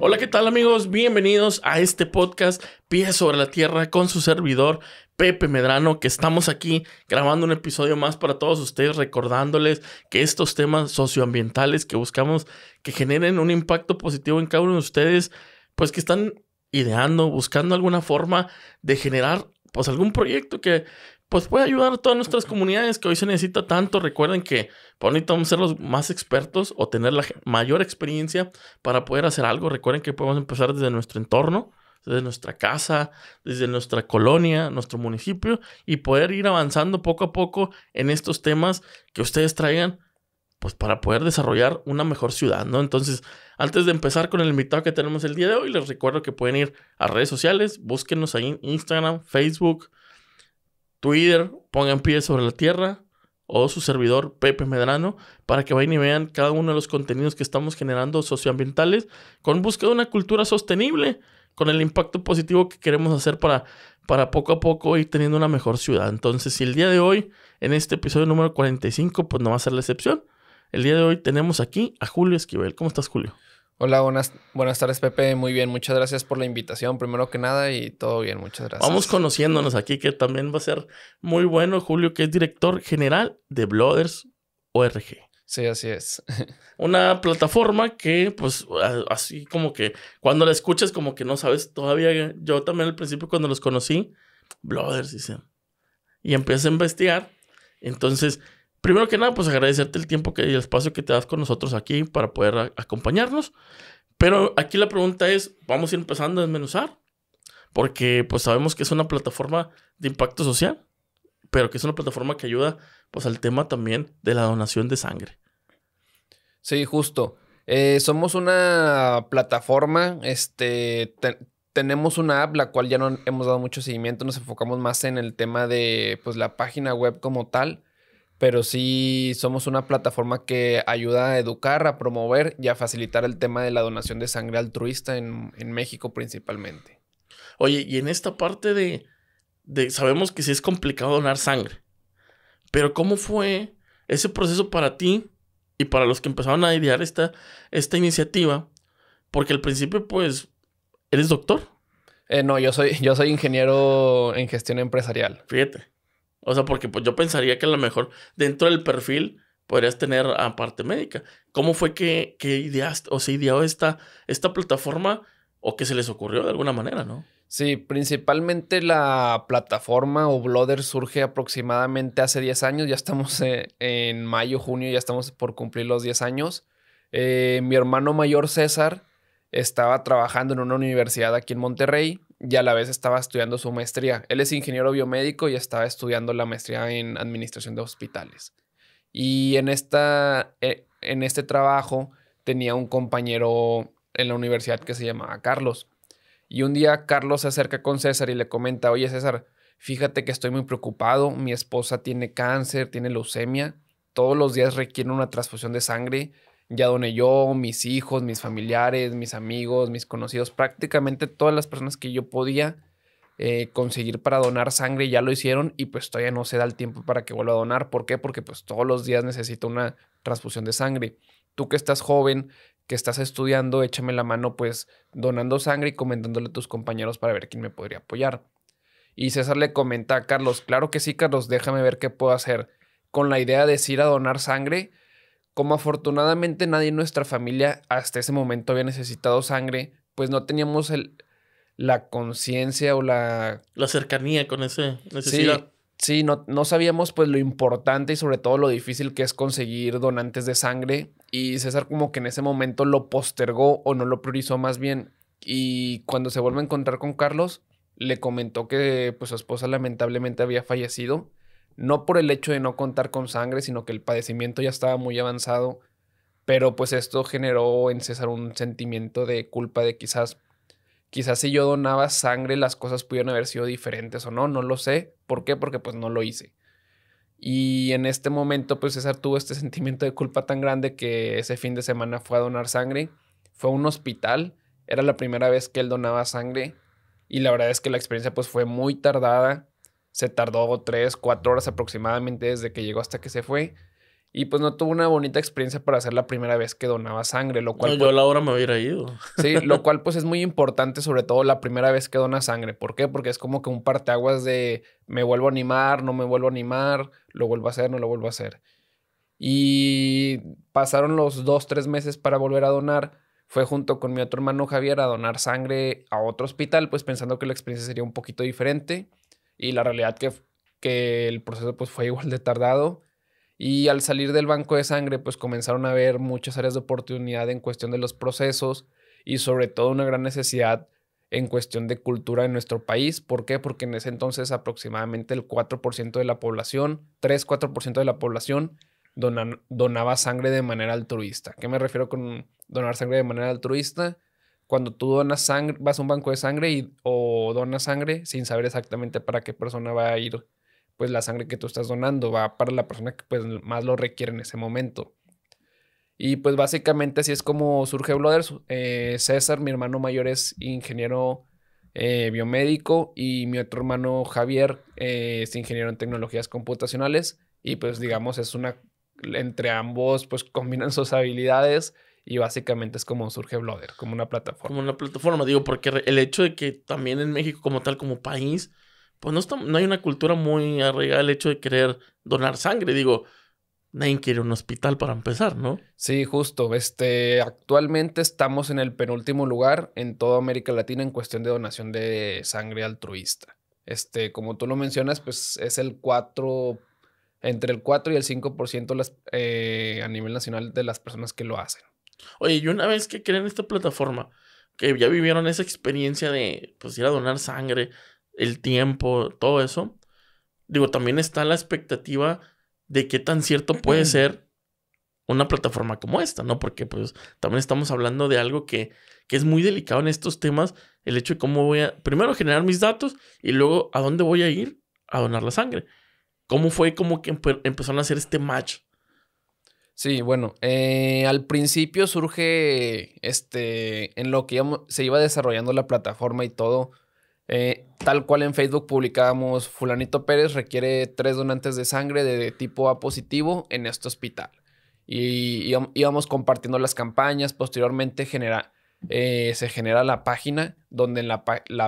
Hola, ¿qué tal amigos? Bienvenidos a este podcast Pies sobre la Tierra con su servidor Pepe Medrano, que estamos aquí grabando un episodio más para todos ustedes, recordándoles que estos temas socioambientales que buscamos que generen un impacto positivo en cada uno de ustedes, pues que están ideando, buscando alguna forma de generar pues algún proyecto que pues pueda ayudar a todas nuestras comunidades que hoy se necesita tanto. Recuerden que pues, necesitamos ser los más expertos o tener la mayor experiencia para poder hacer algo. Recuerden que podemos empezar desde nuestro entorno, desde nuestra casa, desde nuestra colonia, nuestro municipio, y poder ir avanzando poco a poco en estos temas que ustedes traigan, pues para poder desarrollar una mejor ciudad, ¿no? Entonces, antes de empezar con el invitado que tenemos el día de hoy, les recuerdo que pueden ir a redes sociales, búsquenos ahí en Instagram, Facebook, Twitter, pongan Pies sobre la Tierra o su servidor Pepe Medrano para que vayan y vean cada uno de los contenidos que estamos generando socioambientales con búsqueda de una cultura sostenible, con el impacto positivo que queremos hacer para poco a poco ir teniendo una mejor ciudad. Entonces, si el día de hoy, en este episodio número 45, pues no va a ser la excepción. El día de hoy tenemos aquí a Julio Esquivel. ¿Cómo estás, Julio? Hola, buenas tardes, Pepe. Muy bien, muchas gracias por la invitación, primero que nada, y todo bien, muchas gracias. Vamos conociéndonos aquí, que también va a ser muy bueno. Julio, que es director general de Blooders ORG. Sí, así es. Una plataforma que, pues, así como que cuando la escuchas, como que no sabes todavía. Yo también al principio, cuando los conocí, Blooders, dicen, y empiezas a investigar. Entonces, primero que nada, pues agradecerte el tiempo y el espacio que te das con nosotros aquí para poder acompañarnos. Pero aquí la pregunta es, vamos a ir empezando a desmenuzar, porque pues sabemos que es una plataforma de impacto social, pero que es una plataforma que ayuda pues al tema también de la donación de sangre. Sí, justo. Somos una plataforma, tenemos una app, la cual ya no hemos dado mucho seguimiento, nos enfocamos más en el tema de pues la página web como tal, pero sí somos una plataforma que ayuda a educar, a promover y a facilitar el tema de la donación de sangre altruista en México principalmente. Oye, y en esta parte sabemos que sí es complicado donar sangre, pero ¿cómo fue ese proceso para ti y para los que empezaron a idear esta iniciativa? Porque al principio, pues, ¿eres doctor? No, yo soy ingeniero en gestión empresarial. Fíjate. O sea, porque pues yo pensaría que a lo mejor dentro del perfil podrías tener aparte médica. ¿Cómo fue que ideaste o se ideó esta plataforma o que se les ocurrió de alguna manera, no? Sí, principalmente la plataforma o Blooder surge aproximadamente hace 10 años. Ya estamos en mayo, junio, ya estamos por cumplir los 10 años. Mi hermano mayor César estaba trabajando en una universidad aquí en Monterrey y a la vez estaba estudiando su maestría. Él es ingeniero biomédico y estaba estudiando la maestría en administración de hospitales. Y en este trabajo tenía un compañero en la universidad que se llamaba Carlos. Y un día Carlos se acerca con César y le comenta, oye César, fíjate que estoy muy preocupado, mi esposa tiene cáncer, tiene leucemia, todos los días requiere una transfusión de sangre, ya doné yo, mis hijos, mis familiares, mis amigos, mis conocidos, prácticamente todas las personas que yo podía conseguir para donar sangre ya lo hicieron y pues todavía no se da el tiempo para que vuelva a donar. ¿Por qué? Porque pues todos los días necesito una transfusión de sangre. Tú que estás joven, que estás estudiando, échame la mano pues donando sangre y comentándole a tus compañeros para ver quién me podría apoyar. Y César le comenta a Carlos, claro que sí, Carlos, déjame ver qué puedo hacer. Con la idea de ir a donar sangre, como afortunadamente nadie en nuestra familia hasta ese momento había necesitado sangre, pues no teníamos la conciencia o la cercanía con esa necesidad. Sí, no sabíamos pues lo importante y sobre todo lo difícil que es conseguir donantes de sangre. Y César como que en ese momento lo postergó o no lo priorizó más bien. Y cuando se vuelve a encontrar con Carlos, le comentó que pues su esposa lamentablemente había fallecido. No por el hecho de no contar con sangre, sino que el padecimiento ya estaba muy avanzado. Pero pues esto generó en César un sentimiento de culpa de quizás si yo donaba sangre las cosas pudieran haber sido diferentes o no, no lo sé. ¿Por qué? Porque pues no lo hice. Y en este momento pues César tuvo este sentimiento de culpa tan grande que ese fin de semana fue a donar sangre. Fue a un hospital, era la primera vez que él donaba sangre y la verdad es que la experiencia pues fue muy tardada. Se tardó 3, 4 horas aproximadamente desde que llegó hasta que se fue. Y pues no tuvo una bonita experiencia para ser la primera vez que donaba sangre, lo No, cual... yo a la hora me hubiera ido. Sí, lo cual pues es muy importante, sobre todo la primera vez que donas sangre. ¿Por qué? Porque es como que un parteaguas de me vuelvo a animar, no me vuelvo a animar, lo vuelvo a hacer, no lo vuelvo a hacer. Y pasaron los 2, 3 meses para volver a donar. Fue junto con mi otro hermano Javier a donar sangre a otro hospital, pues pensando que la experiencia sería un poquito diferente. Y la realidad que el proceso pues fue igual de tardado. Y al salir del banco de sangre, pues comenzaron a haber muchas áreas de oportunidad en cuestión de los procesos y sobre todo una gran necesidad en cuestión de cultura en nuestro país. ¿Por qué? Porque en ese entonces aproximadamente el 4% de la población, 3-4% de la población donaba sangre de manera altruista. ¿Qué me refiero con donar sangre de manera altruista? Cuando tú donas sangre, vas a un banco de sangre o donas sangre sin saber exactamente para qué persona va a ir pues la sangre que tú estás donando, va para la persona que pues más lo requiere en ese momento. Y pues básicamente así es como surge Blooders. César, mi hermano mayor, es ingeniero biomédico y mi otro hermano Javier es ingeniero en tecnologías computacionales y pues digamos es una, entre ambos pues combinan sus habilidades y básicamente es como surge Blooder, como una plataforma. Como una plataforma, digo, porque el hecho de que también en México como tal, como país, pues no hay una cultura muy arraigada el hecho de querer donar sangre. Digo, nadie quiere un hospital para empezar, ¿no? Sí, justo. Actualmente estamos en el penúltimo lugar en toda América Latina en cuestión de donación de sangre altruista. Como tú lo mencionas, pues es entre el 4 y el 5% a nivel nacional de las personas que lo hacen. Oye, y una vez que creen esta plataforma, que ya vivieron esa experiencia de pues ir a donar sangre, el tiempo, todo eso, digo, también está la expectativa de qué tan cierto puede ser una plataforma como esta, ¿no? Porque pues también estamos hablando de algo que es muy delicado en estos temas, el hecho de cómo voy a, primero generar mis datos y luego a dónde voy a ir a donar la sangre. ¿Cómo fue como que empezaron a hacer este match? Sí, bueno, al principio surge en lo que se iba desarrollando la plataforma y todo. Tal cual en Facebook publicábamos, Fulanito Pérez requiere 3 donantes de sangre de tipo A positivo en este hospital. Y íbamos compartiendo las campañas. Posteriormente se genera la página, donde en la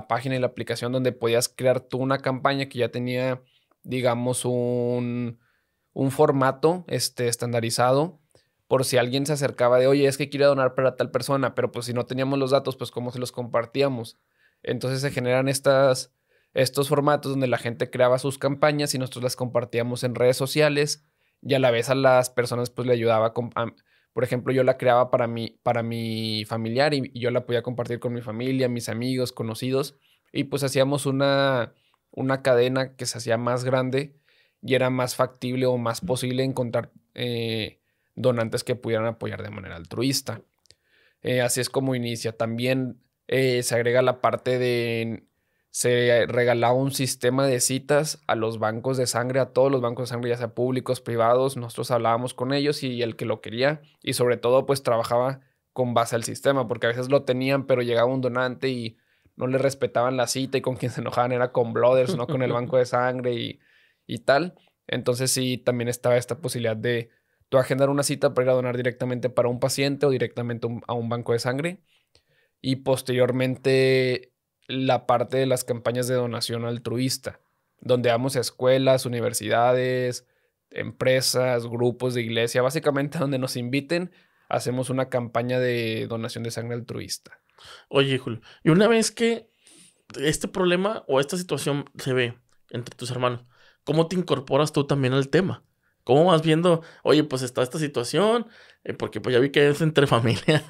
página y la aplicación donde podías crear tú una campaña que ya tenía, digamos, un formato estandarizado. Por si alguien se acercaba de, oye, es que quiero donar para tal persona, pero pues si no teníamos los datos, pues cómo se los compartíamos. Entonces se generan estos formatos donde la gente creaba sus campañas y nosotros las compartíamos en redes sociales y a la vez a las personas pues le ayudaba. Por ejemplo, yo la creaba para mi familiar y yo la podía compartir con mi familia, mis amigos, conocidos y pues hacíamos una cadena que se hacía más grande y era más factible o más posible encontrar donantes que pudieran apoyar de manera altruista. Así es como inicia. También se agrega la parte se regalaba un sistema de citas a los bancos de sangre, a todos los bancos de sangre, ya sea públicos, privados. Nosotros hablábamos con ellos y el que lo quería y sobre todo pues trabajaba con base al sistema, porque a veces lo tenían, pero llegaba un donante y no le respetaban la cita y con quien se enojaban era con Blooders, no con el banco de sangre y tal. Entonces sí, también estaba esta posibilidad de tú agendar una cita para ir a donar directamente para un paciente o directamente a un banco de sangre. Y posteriormente la parte de las campañas de donación altruista, donde vamos a escuelas, universidades, empresas, grupos de iglesia, básicamente donde nos inviten, hacemos una campaña de donación de sangre altruista. Oye, Julio, y una vez que este problema o esta situación se ve entre tus hermanos, ¿cómo te incorporas tú también al tema? ¿Cómo vas viendo, oye, pues está esta situación? Porque pues ya vi que es entre familia.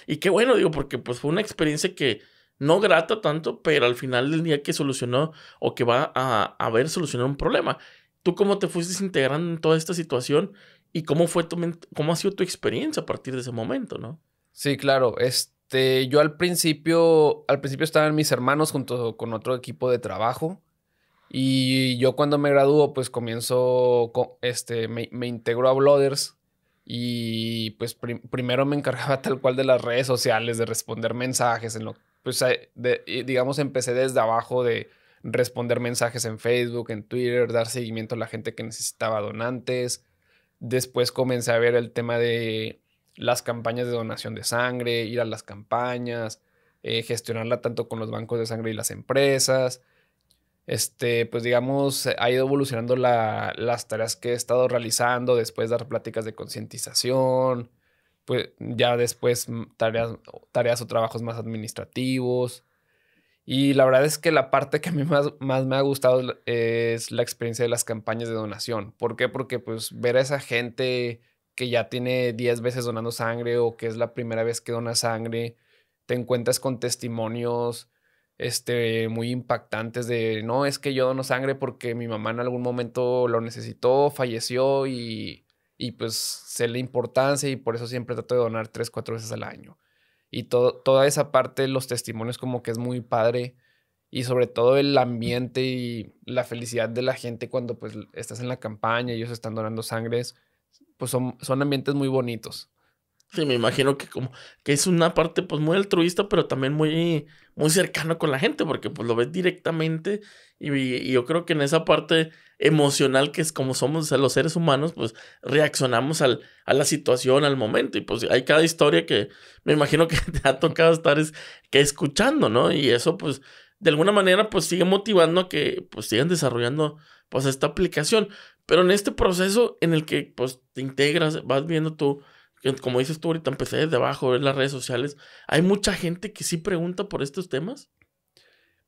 Y qué bueno, digo, porque pues fue una experiencia que no grata tanto, pero al final del día que solucionó o que va a haber solucionado un problema. ¿Tú cómo te fuiste integrando en toda esta situación? ¿Y cómo fue cómo ha sido tu experiencia a partir de ese momento, no? Sí, claro. Yo al principio estaban mis hermanos junto con otro equipo de trabajo. Y yo cuando me gradúo, pues me integro a Blooders y pues primero me encargaba tal cual de las redes sociales, de responder mensajes, pues digamos empecé desde abajo de responder mensajes en Facebook, en Twitter, dar seguimiento a la gente que necesitaba donantes, Después comencé a ver el tema de las campañas de donación de sangre, ir a las campañas, gestionarla tanto con los bancos de sangre y las empresas. Pues digamos, ha ido evolucionando las tareas que he estado realizando, después dar pláticas de concientización, pues ya después tareas o trabajos más administrativos. Y la verdad es que la parte que a mí más me ha gustado es la experiencia de las campañas de donación. ¿Por qué? Porque pues ver a esa gente que ya tiene 10 veces donando sangre o que es la primera vez que dona sangre, te encuentras con testimonios muy impactantes de, no, es que yo dono sangre porque mi mamá en algún momento lo necesitó, falleció y pues sé la importancia y por eso siempre trato de donar 3, 4 veces al año. Y toda esa parte, los testimonios como que es muy padre. Y sobre todo el ambiente y la felicidad de la gente cuando pues estás en la campaña y ellos están donando sangres, pues son ambientes muy bonitos. Sí, me imagino que como que es una parte pues muy altruista, pero también muy cercano con la gente, porque pues lo ves directamente y yo creo que en esa parte emocional que es como somos los seres humanos, pues reaccionamos a la situación, al momento, y pues hay cada historia que me imagino que te ha tocado estar que escuchando, ¿no? Y eso pues de alguna manera pues sigue motivando a que pues sigan desarrollando pues esta aplicación, pero en este proceso en el que pues te integras, vas viendo tú que, como dices tú ahorita, empecé desde abajo, ver las redes sociales. Hay mucha gente que sí pregunta por estos temas.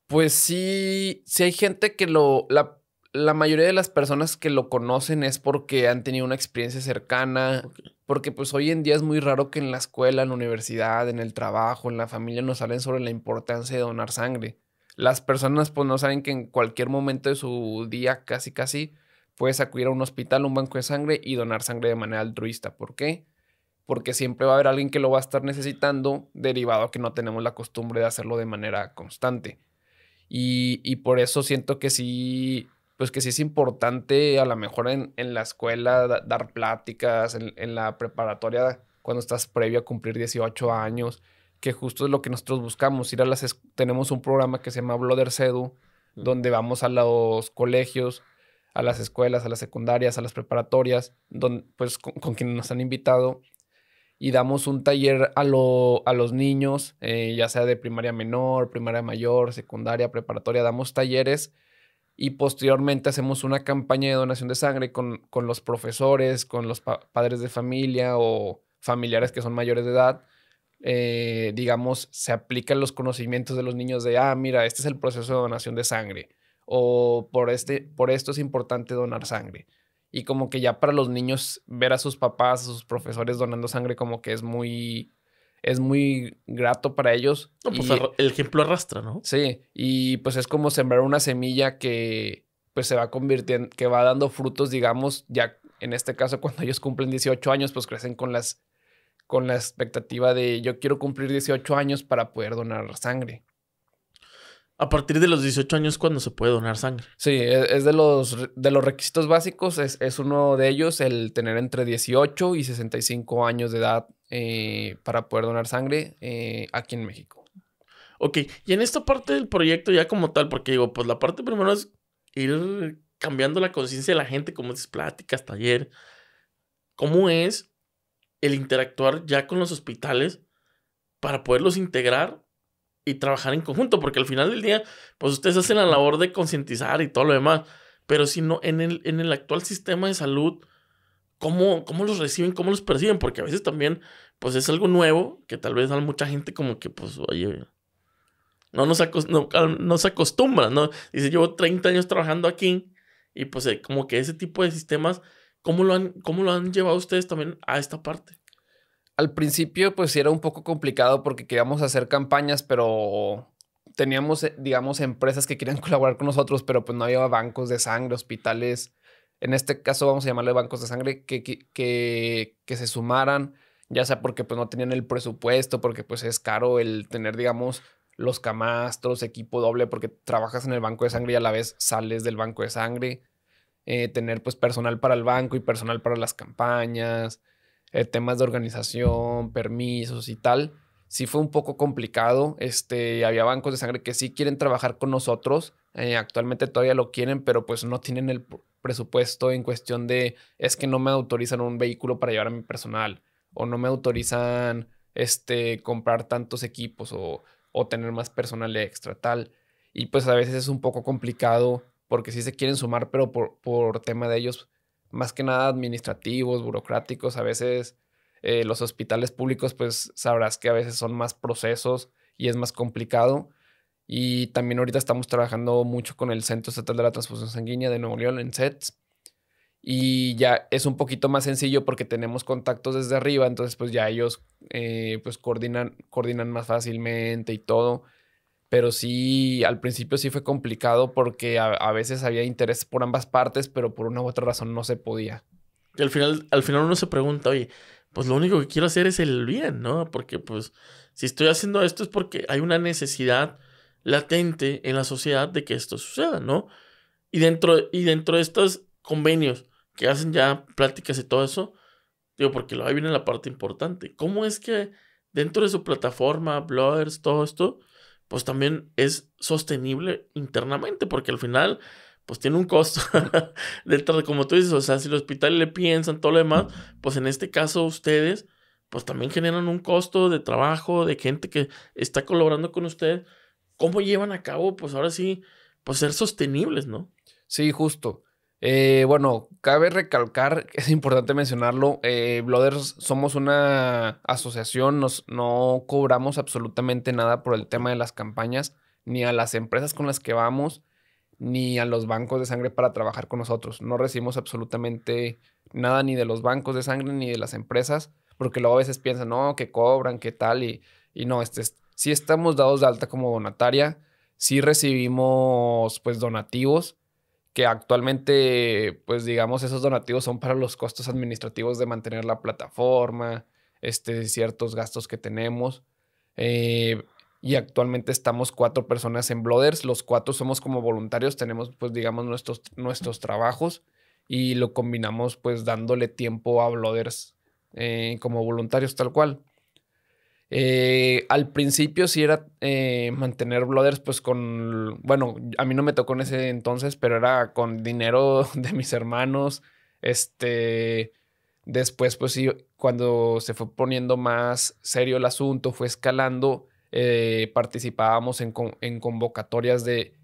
Pues sí hay gente que la mayoría de las personas que lo conocen es porque han tenido una experiencia cercana, Ok. porque pues hoy en día es muy raro que en la escuela, en la universidad, en el trabajo, en la familia nos hablen sobre la importancia de donar sangre. Las personas pues no saben que en cualquier momento de su día, casi, puedes acudir a un hospital, un banco de sangre y donar sangre de manera altruista. ¿Por qué? Porque siempre va a haber alguien que lo va a estar necesitando, derivado a que no tenemos la costumbre de hacerlo de manera constante. Y por eso siento que sí, pues que sí es importante a lo mejor en la escuela dar pláticas, en la preparatoria, cuando estás previo a cumplir 18 años, que justo es lo que nosotros buscamos. Tenemos un programa que se llama Blooder Sedu, donde vamos a los colegios, a las escuelas, a las secundarias, a las preparatorias, pues con quienes nos han invitado y damos un taller a los niños, ya sea de primaria menor, primaria mayor, secundaria, preparatoria, damos talleres y posteriormente hacemos una campaña de donación de sangre con los profesores, con los padres de familia o familiares que son mayores de edad. Digamos, se aplican los conocimientos de los niños de, mira, este es el proceso de donación de sangre o por esto es importante donar sangre. Y como que ya para los niños ver a sus papás, a sus profesores donando sangre como que es muy grato para ellos. No, pues el ejemplo arrastra, ¿no? Sí, y pues es como sembrar una semilla que pues se va convirtiendo, que va dando frutos, digamos, ya en este caso cuando ellos cumplen 18 años, pues crecen con la expectativa de yo quiero cumplir 18 años para poder donar sangre. A partir de los 18 años cuando se puede donar sangre. Sí, es de los requisitos básicos, es uno de ellos el tener entre 18 y 65 años de edad para poder donar sangre aquí en México. Ok, y en esta parte del proyecto ya como tal, porque digo, pues la parte primero es ir cambiando la conciencia de la gente, como dices, pláticas, taller. ¿Cómo es el interactuar ya con los hospitales para poderlos integrar y trabajar en conjunto? Porque al final del día, pues ustedes hacen la labor de concientizar y todo lo demás, pero si no, en el actual sistema de salud, ¿cómo los reciben? ¿Cómo los perciben? Porque a veces también, pues es algo nuevo, que tal vez a mucha gente como que, pues, oye, no se acostumbra, ¿no? Dice, llevo 30 años trabajando aquí y pues como que ese tipo de sistemas, ¿cómo lo han llevado ustedes también a esta parte? Al principio, pues sí era un poco complicado porque queríamos hacer campañas, pero teníamos, digamos, empresas que querían colaborar con nosotros, pero pues no había bancos de sangre, hospitales. En este caso vamos a llamarle bancos de sangre que se sumaran, ya sea porque pues no tenían el presupuesto, porque pues es caro el tener, digamos, los camastros, equipo doble, porque trabajas en el banco de sangre y a la vez sales del banco de sangre. Tener pues personal para el banco y personal para las campañas, temas de organización, permisos y tal. Sí fue un poco complicado. Había bancos de sangre que sí quieren trabajar con nosotros. Actualmente todavía lo quieren, pero pues no tienen presupuesto en cuestión de, es que no me autorizan un vehículo para llevar a mi personal, o no me autorizan comprar tantos equipos o tener más personal extra, tal. Y pues a veces es un poco complicado porque sí se quieren sumar, pero por tema de ellos, más que nada administrativos, burocráticos, a veces los hospitales públicos, pues sabrás que a veces son más procesos y es más complicado. Y también ahorita estamos trabajando mucho con el Centro Estatal de la Transfusión Sanguínea de Nuevo León, en CETS. Y ya es un poquito más sencillo porque tenemos contactos desde arriba, entonces pues ya ellos pues coordinan más fácilmente y todo. Pero sí, al principio sí fue complicado porque a veces había interés por ambas partes, pero por una u otra razón no se podía. Y al final uno se pregunta, oye, pues lo único que quiero hacer es el bien, ¿no? Porque pues si estoy haciendo esto es porque hay una necesidad latente en la sociedad de que esto suceda, ¿no? Y dentro de estos convenios que hacen ya pláticas y todo eso, digo, porque ahí viene la parte importante. ¿Cómo es que dentro de su plataforma, bloggers, todo esto, pues también es sostenible internamente? Porque al final, pues tiene un costo. Como tú dices, o sea, si el hospital le piensan todo lo demás, pues en este caso ustedes, pues también generan un costo de trabajo, de gente que está colaborando con ustedes. ¿Cómo llevan a cabo, pues ahora sí, pues ser sostenibles, ¿no? Sí, justo. Bueno, cabe recalcar, es importante mencionarlo, Blooders somos una asociación, no cobramos absolutamente nada por el tema de las campañas, ni a las empresas con las que vamos, ni a los bancos de sangre para trabajar con nosotros. No recibimos absolutamente nada ni de los bancos de sangre ni de las empresas, porque luego a veces piensan, no, que cobran, qué tal, y no, sí estamos dados de alta como donataria, sí recibimos pues donativos que actualmente, pues digamos, esos donativos son para los costos administrativos de mantener la plataforma, ciertos gastos que tenemos. Eh, y actualmente estamos 4 personas en Blooders, los 4 somos como voluntarios, tenemos pues digamos nuestros trabajos y lo combinamos pues dándole tiempo a Blooders como voluntarios tal cual. Al principio sí era mantener Blooders pues con, bueno, a mí no me tocó en ese entonces, pero era con dinero de mis hermanos. Después pues sí, cuando se fue poniendo más serio el asunto, fue escalando, participábamos en convocatorias de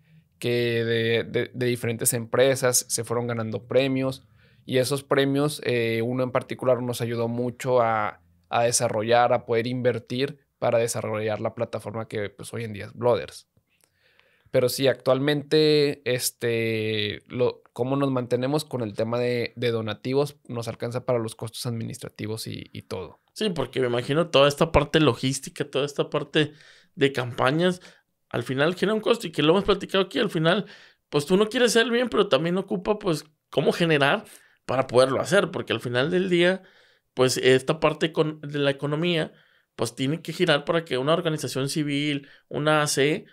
diferentes empresas, se fueron ganando premios y esos premios, uno en particular nos ayudó mucho a desarrollar, a poder invertir para desarrollar la plataforma que pues hoy en día es Blooders. Pero sí, actualmente, cómo nos mantenemos con el tema de donativos, nos alcanza para los costos administrativos y todo. Sí, porque me imagino toda esta parte logística, toda esta parte de campañas, al final genera un costo y que lo hemos platicado aquí, al final, pues tú no quieres hacer el bien, pero también ocupa, pues, cómo generar para poderlo hacer, porque al final del día, pues, esta parte de la economía, pues, tiene que girar para que una organización civil, una AC,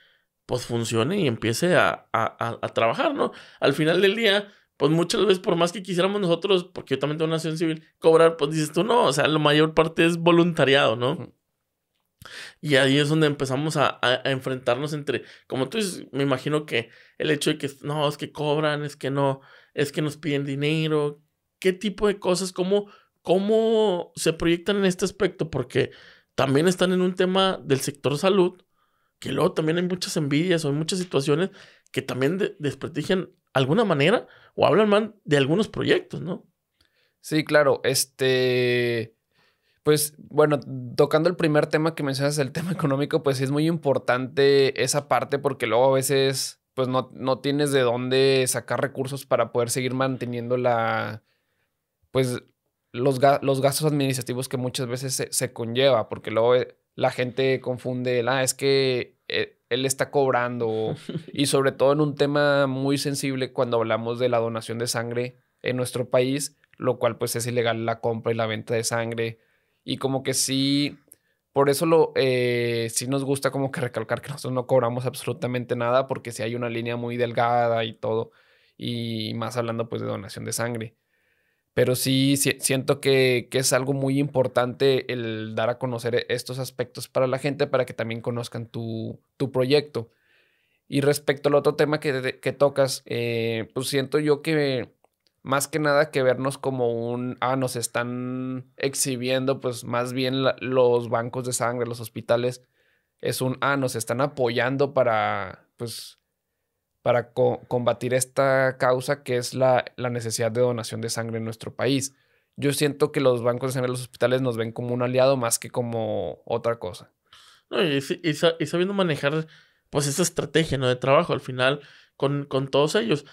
pues, funcione y empiece a trabajar, ¿no? Al final del día, pues muchas veces por más que quisiéramos nosotros, porque yo también tengo una acción civil, cobrar, pues dices tú, no, o sea, la mayor parte es voluntariado, ¿no? Y ahí es donde empezamos a enfrentarnos entre, como tú dices, me imagino que el hecho de que, no, es que cobran, es que no, es que nos piden dinero, qué tipo de cosas, cómo se proyectan en este aspecto, porque también están en un tema del sector salud, que luego también hay muchas envidias o hay muchas situaciones que también desprestigian alguna manera o hablan mal de algunos proyectos, ¿no? Sí, claro. Pues bueno, tocando el primer tema que mencionas, el tema económico, pues sí es muy importante esa parte porque luego a veces pues no tienes de dónde sacar recursos para poder seguir manteniendo pues los gastos administrativos que muchas veces se conlleva, porque luego la gente confunde, es que él está cobrando, y sobre todo en un tema muy sensible cuando hablamos de la donación de sangre en nuestro país, lo cual pues es ilegal la compra y la venta de sangre, y como que sí, por eso sí nos gusta como que recalcar que nosotros no cobramos absolutamente nada, porque sí hay una línea muy delgada y todo, y más hablando pues de donación de sangre. Pero sí, siento que es algo muy importante el dar a conocer estos aspectos para la gente, para que también conozcan tu proyecto. Y respecto al otro tema que tocas, pues siento yo que más que nada que vernos como nos están exhibiendo, pues más bien los bancos de sangre, los hospitales, es nos están apoyando pues, para combatir esta causa que es la necesidad de donación de sangre en nuestro país. Yo siento que los bancos de sangre de los hospitales nos ven como un aliado más que como otra cosa. No, y sabiendo manejar, pues, esa estrategia, ¿no? De trabajo, al final, con todos ellos.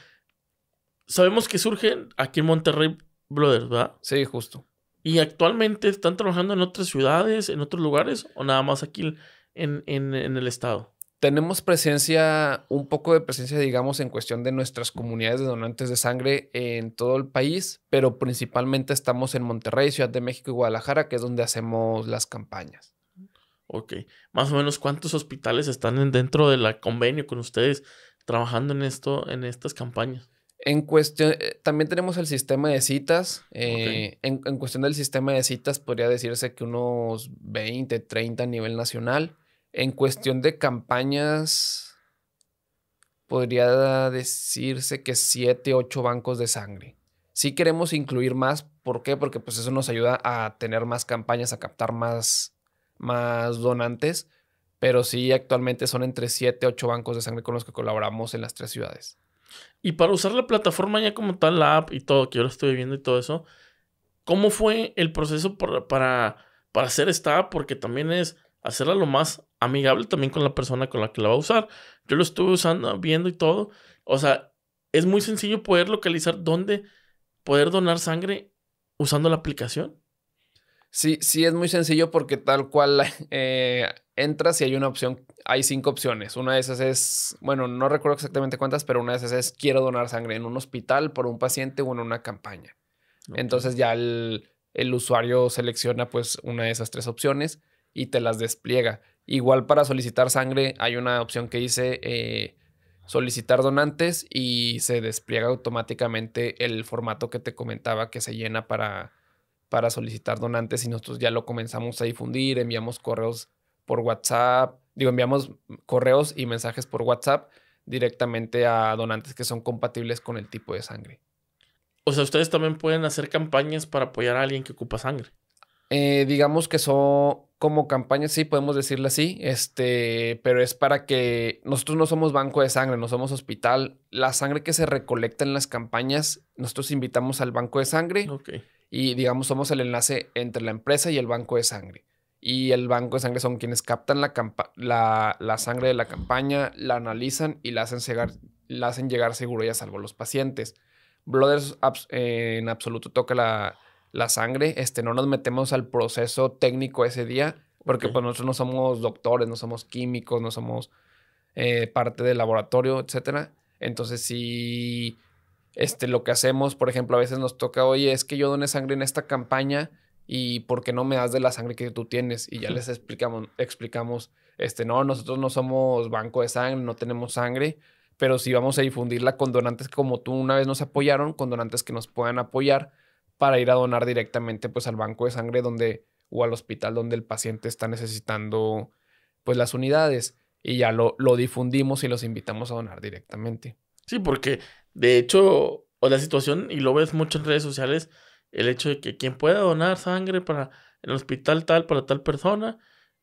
Sabemos que surgen aquí en Monterrey Brothers, ¿verdad? Sí, justo. ¿Y actualmente están trabajando en otras ciudades, en otros lugares, o nada más aquí en el estado? Tenemos un poco de presencia, digamos, en cuestión de nuestras comunidades de donantes de sangre en todo el país, pero principalmente estamos en Monterrey, Ciudad de México y Guadalajara, que es donde hacemos las campañas. Ok. Más o menos, ¿cuántos hospitales están dentro de la convenio con ustedes trabajando en estas campañas? En cuestión, también tenemos el sistema de citas. Ok. En cuestión del sistema de citas, podría decirse que unos 20, 30 a nivel nacional. En cuestión de campañas, podría decirse que 7, 8 bancos de sangre. Sí queremos incluir más. ¿Por qué? Porque pues eso nos ayuda a tener más campañas, a captar más donantes. Pero sí, actualmente son entre 7, 8 bancos de sangre con los que colaboramos en las 3 ciudades. Y para usar la plataforma ya como tal, la app y todo, que yo lo estoy viendo y todo eso, ¿cómo fue el proceso para hacer esta app? Porque también es hacerla lo más amigable también con la persona con la que la va a usar. Yo lo estuve usando, viendo y todo. O sea, es muy sencillo poder localizar dónde poder donar sangre usando la aplicación. Sí, sí, es muy sencillo porque tal cual entras y hay una opción, hay 5 opciones. Una de esas es, bueno, no recuerdo exactamente cuántas, pero una de esas es quiero donar sangre en un hospital por un paciente o en una campaña. Ok. Entonces ya el usuario selecciona pues una de esas 3 opciones y te las despliega. Igual para solicitar sangre hay una opción que dice solicitar donantes y se despliega automáticamente el formato que te comentaba que se llena para solicitar donantes y nosotros ya lo comenzamos a difundir, enviamos correos por WhatsApp, enviamos correos y mensajes por WhatsApp directamente a donantes que son compatibles con el tipo de sangre. O sea, ustedes también pueden hacer campañas para apoyar a alguien que ocupa sangre. Digamos que son como campañas, sí, podemos decirle así, pero es para que nosotros no somos banco de sangre, no somos hospital. La sangre que se recolecta en las campañas, nosotros invitamos al banco de sangre Ok. y, digamos, somos el enlace entre la empresa y el banco de sangre. Y el banco de sangre son quienes captan la sangre de la campaña, la analizan y la hacen llegar seguro y a salvo a los pacientes. Brothers en absoluto toca la sangre. No nos metemos al proceso técnico ese día, Ok. porque pues nosotros no somos doctores, no somos químicos, no somos parte del laboratorio, etcétera. Entonces sí, lo que hacemos, por ejemplo, a veces nos toca, oye, es que yo doné sangre en esta campaña y ¿por qué no me das de la sangre que tú tienes? Y ya les explicamos, no, nosotros no somos banco de sangre, no tenemos sangre, pero sí vamos a difundirla con donantes como tú una vez nos apoyaron, con donantes que nos puedan apoyar para ir a donar directamente pues al banco de sangre o al hospital donde el paciente está necesitando pues las unidades y ya lo difundimos y los invitamos a donar directamente. Sí, porque de hecho, o la situación, y lo ves mucho en redes sociales, el hecho de que quien pueda donar sangre para en el hospital tal, para tal persona,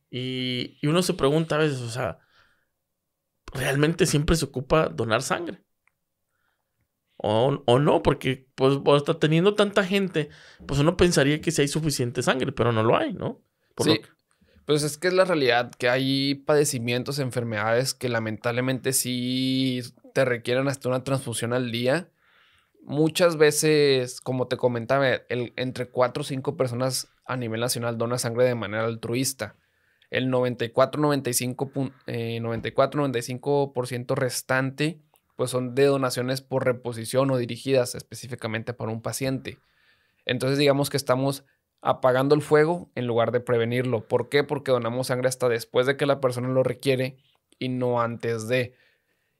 y uno se pregunta a veces, o sea, ¿realmente siempre se ocupa donar sangre? O no, porque pues hasta teniendo tanta gente, pues uno pensaría que sí hay suficiente sangre, pero no lo hay, ¿no? Por lo Sí, que... pues es que es la realidad, que hay padecimientos, enfermedades que lamentablemente sí te requieren hasta una transfusión al día. Muchas veces, como te comentaba, entre 4 o 5 personas a nivel nacional donan sangre de manera altruista. El 94-95% restante, pues son de donaciones por reposición o dirigidas específicamente para un paciente. Entonces, digamos que estamos apagando el fuego en lugar de prevenirlo. ¿Por qué? Porque donamos sangre hasta después de que la persona lo requiere y no antes de.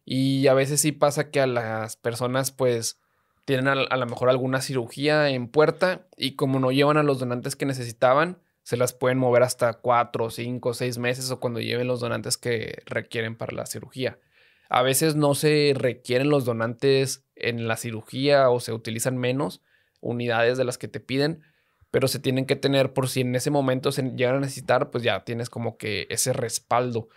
Y a veces sí pasa que a las personas pues tienen a lo mejor alguna cirugía en puerta y como no llevan a los donantes que necesitaban, se las pueden mover hasta 4, 5, 6 meses o cuando lleven los donantes que requieren para la cirugía. A veces no se requieren los donantes en la cirugía o se utilizan menos unidades de las que te piden, pero se tienen que tener por si en ese momento se llegan a necesitar, pues ya tienes como que ese respaldo.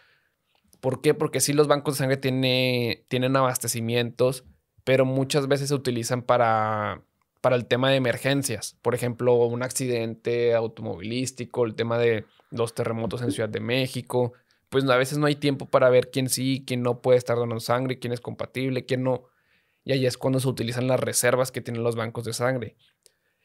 ¿Por qué? Porque sí los bancos de sangre tienen abastecimientos, pero muchas veces se utilizan para el tema de emergencias. Por ejemplo, un accidente automovilístico, el tema de los terremotos en Ciudad de México. Pues a veces no hay tiempo para ver quién sí, quién no puede estar donando sangre, quién es compatible, quién no. Y ahí es cuando se utilizan las reservas que tienen los bancos de sangre.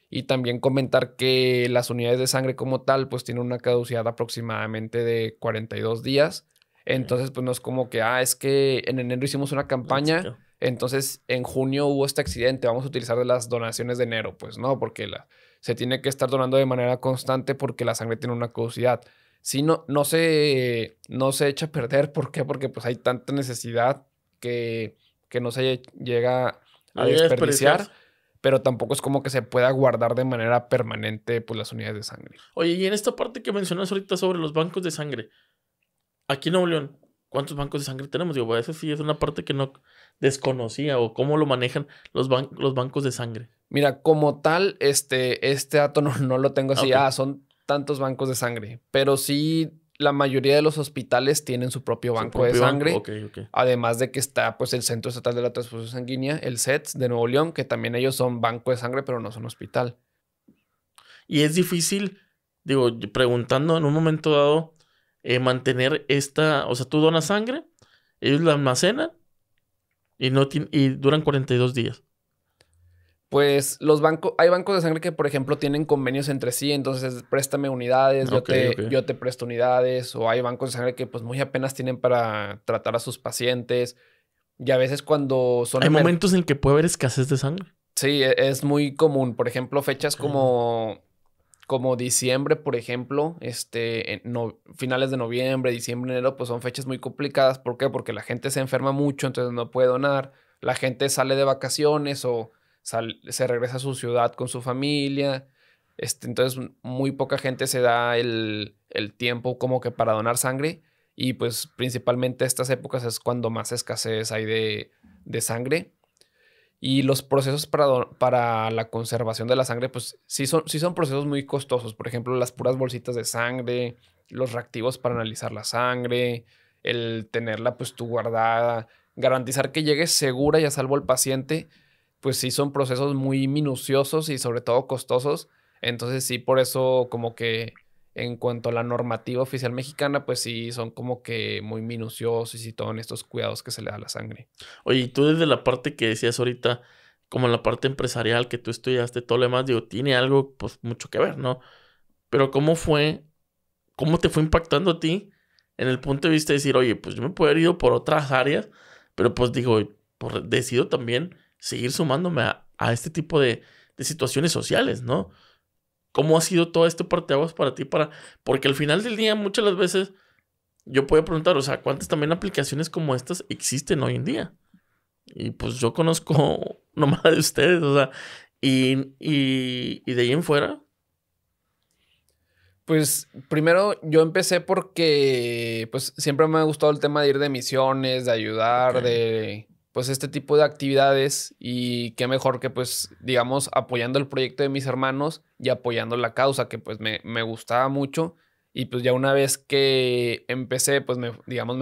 Y también comentar que las unidades de sangre como tal, pues tienen una caducidad aproximadamente de 42 días. Entonces, pues no es como que, es que en enero hicimos una campaña, entonces en junio hubo este accidente, vamos a utilizar de las donaciones de enero. Pues no, porque se tiene que estar donando de manera constante porque la sangre tiene una caducidad. Si no se echa a perder, ¿por qué? Porque pues hay tanta necesidad que no se llega a desperdiciar, pero tampoco es como que se pueda guardar de manera permanente pues las unidades de sangre. Oye, y en esta parte que mencionas ahorita sobre los bancos de sangre, aquí en Nuevo León, ¿cuántos bancos de sangre tenemos? Digo, esa sí es una parte que no desconocía, o cómo lo manejan los bancos de sangre. Mira, como tal, este dato no lo tengo así, son tantos bancos de sangre, pero sí la mayoría de los hospitales tienen su propio banco de sangre. Okay. Además de que está pues el Centro Estatal de la Transfusión Sanguínea, el CETS de Nuevo León, que también ellos son banco de sangre, pero no son hospital. Y es difícil, digo, preguntando en un momento dado, mantener o sea, tú donas sangre, ellos la almacenan y duran 42 días. Pues hay bancos de sangre que, por ejemplo, tienen convenios entre sí, entonces préstame unidades, yo te presto unidades, o hay bancos de sangre que pues muy apenas tienen para tratar a sus pacientes, y a veces cuando son... Hay momentos en que puede haber escasez de sangre. Sí, es muy común, por ejemplo, fechas como diciembre, por ejemplo, finales de noviembre, diciembre, enero, pues son fechas muy complicadas. ¿Por qué? Porque la gente se enferma mucho, entonces no puede donar, la gente sale de vacaciones o se regresa a su ciudad con su familia. Entonces muy poca gente se da el tiempo como que para donar sangre. Y pues principalmente estas épocas es cuando más escasez hay de sangre. Y los procesos para la conservación de la sangre, pues sí son procesos muy costosos. Por ejemplo, las puras bolsitas de sangre, los reactivos para analizar la sangre, el tenerla pues tú guardada, garantizar que llegue segura y a salvo al paciente, pues sí son procesos muy minuciosos y sobre todo costosos. Entonces sí, por eso como que en cuanto a la normativa oficial mexicana, pues sí son como que muy minuciosos y todos estos cuidados que se le da a la sangre. Oye, y tú desde la parte que decías ahorita, como en la parte empresarial que tú estudiaste, todo lo demás, digo, tiene algo pues mucho que ver, ¿no? Pero ¿cómo te fue impactando a ti en el punto de vista de decir, oye, pues yo me puedo haber ido por otras áreas, pero pues digo, decido también seguir sumándome a este tipo de situaciones sociales, ¿no? ¿Cómo ha sido todo este parteaguas para ti? Porque al final del día, muchas las veces, yo puedo preguntar, o sea, ¿cuántas también aplicaciones como estas existen hoy en día? Y pues yo conozco nomás de ustedes, o sea, y de ahí en fuera. Pues primero yo empecé porque pues siempre me ha gustado el tema de ir de misiones, de ayudar, de pues este tipo de actividades, y qué mejor que pues digamos apoyando el proyecto de mis hermanos y apoyando la causa que pues me gustaba mucho. Y pues ya una vez que empecé pues me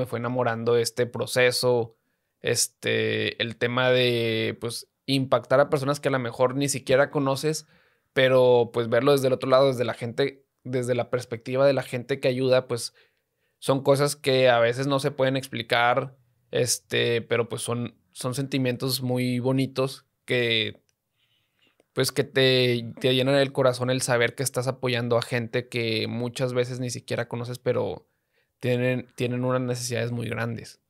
fue enamorando este proceso, el tema de pues impactar a personas que a lo mejor ni siquiera conoces, pero pues verlo desde el otro lado, desde la perspectiva de la gente que ayuda, pues son cosas que a veces no se pueden explicar, pero pues son sentimientos muy bonitos que pues que te llenan el corazón el saber que estás apoyando a gente que muchas veces ni siquiera conoces, pero tienen unas necesidades muy grandes.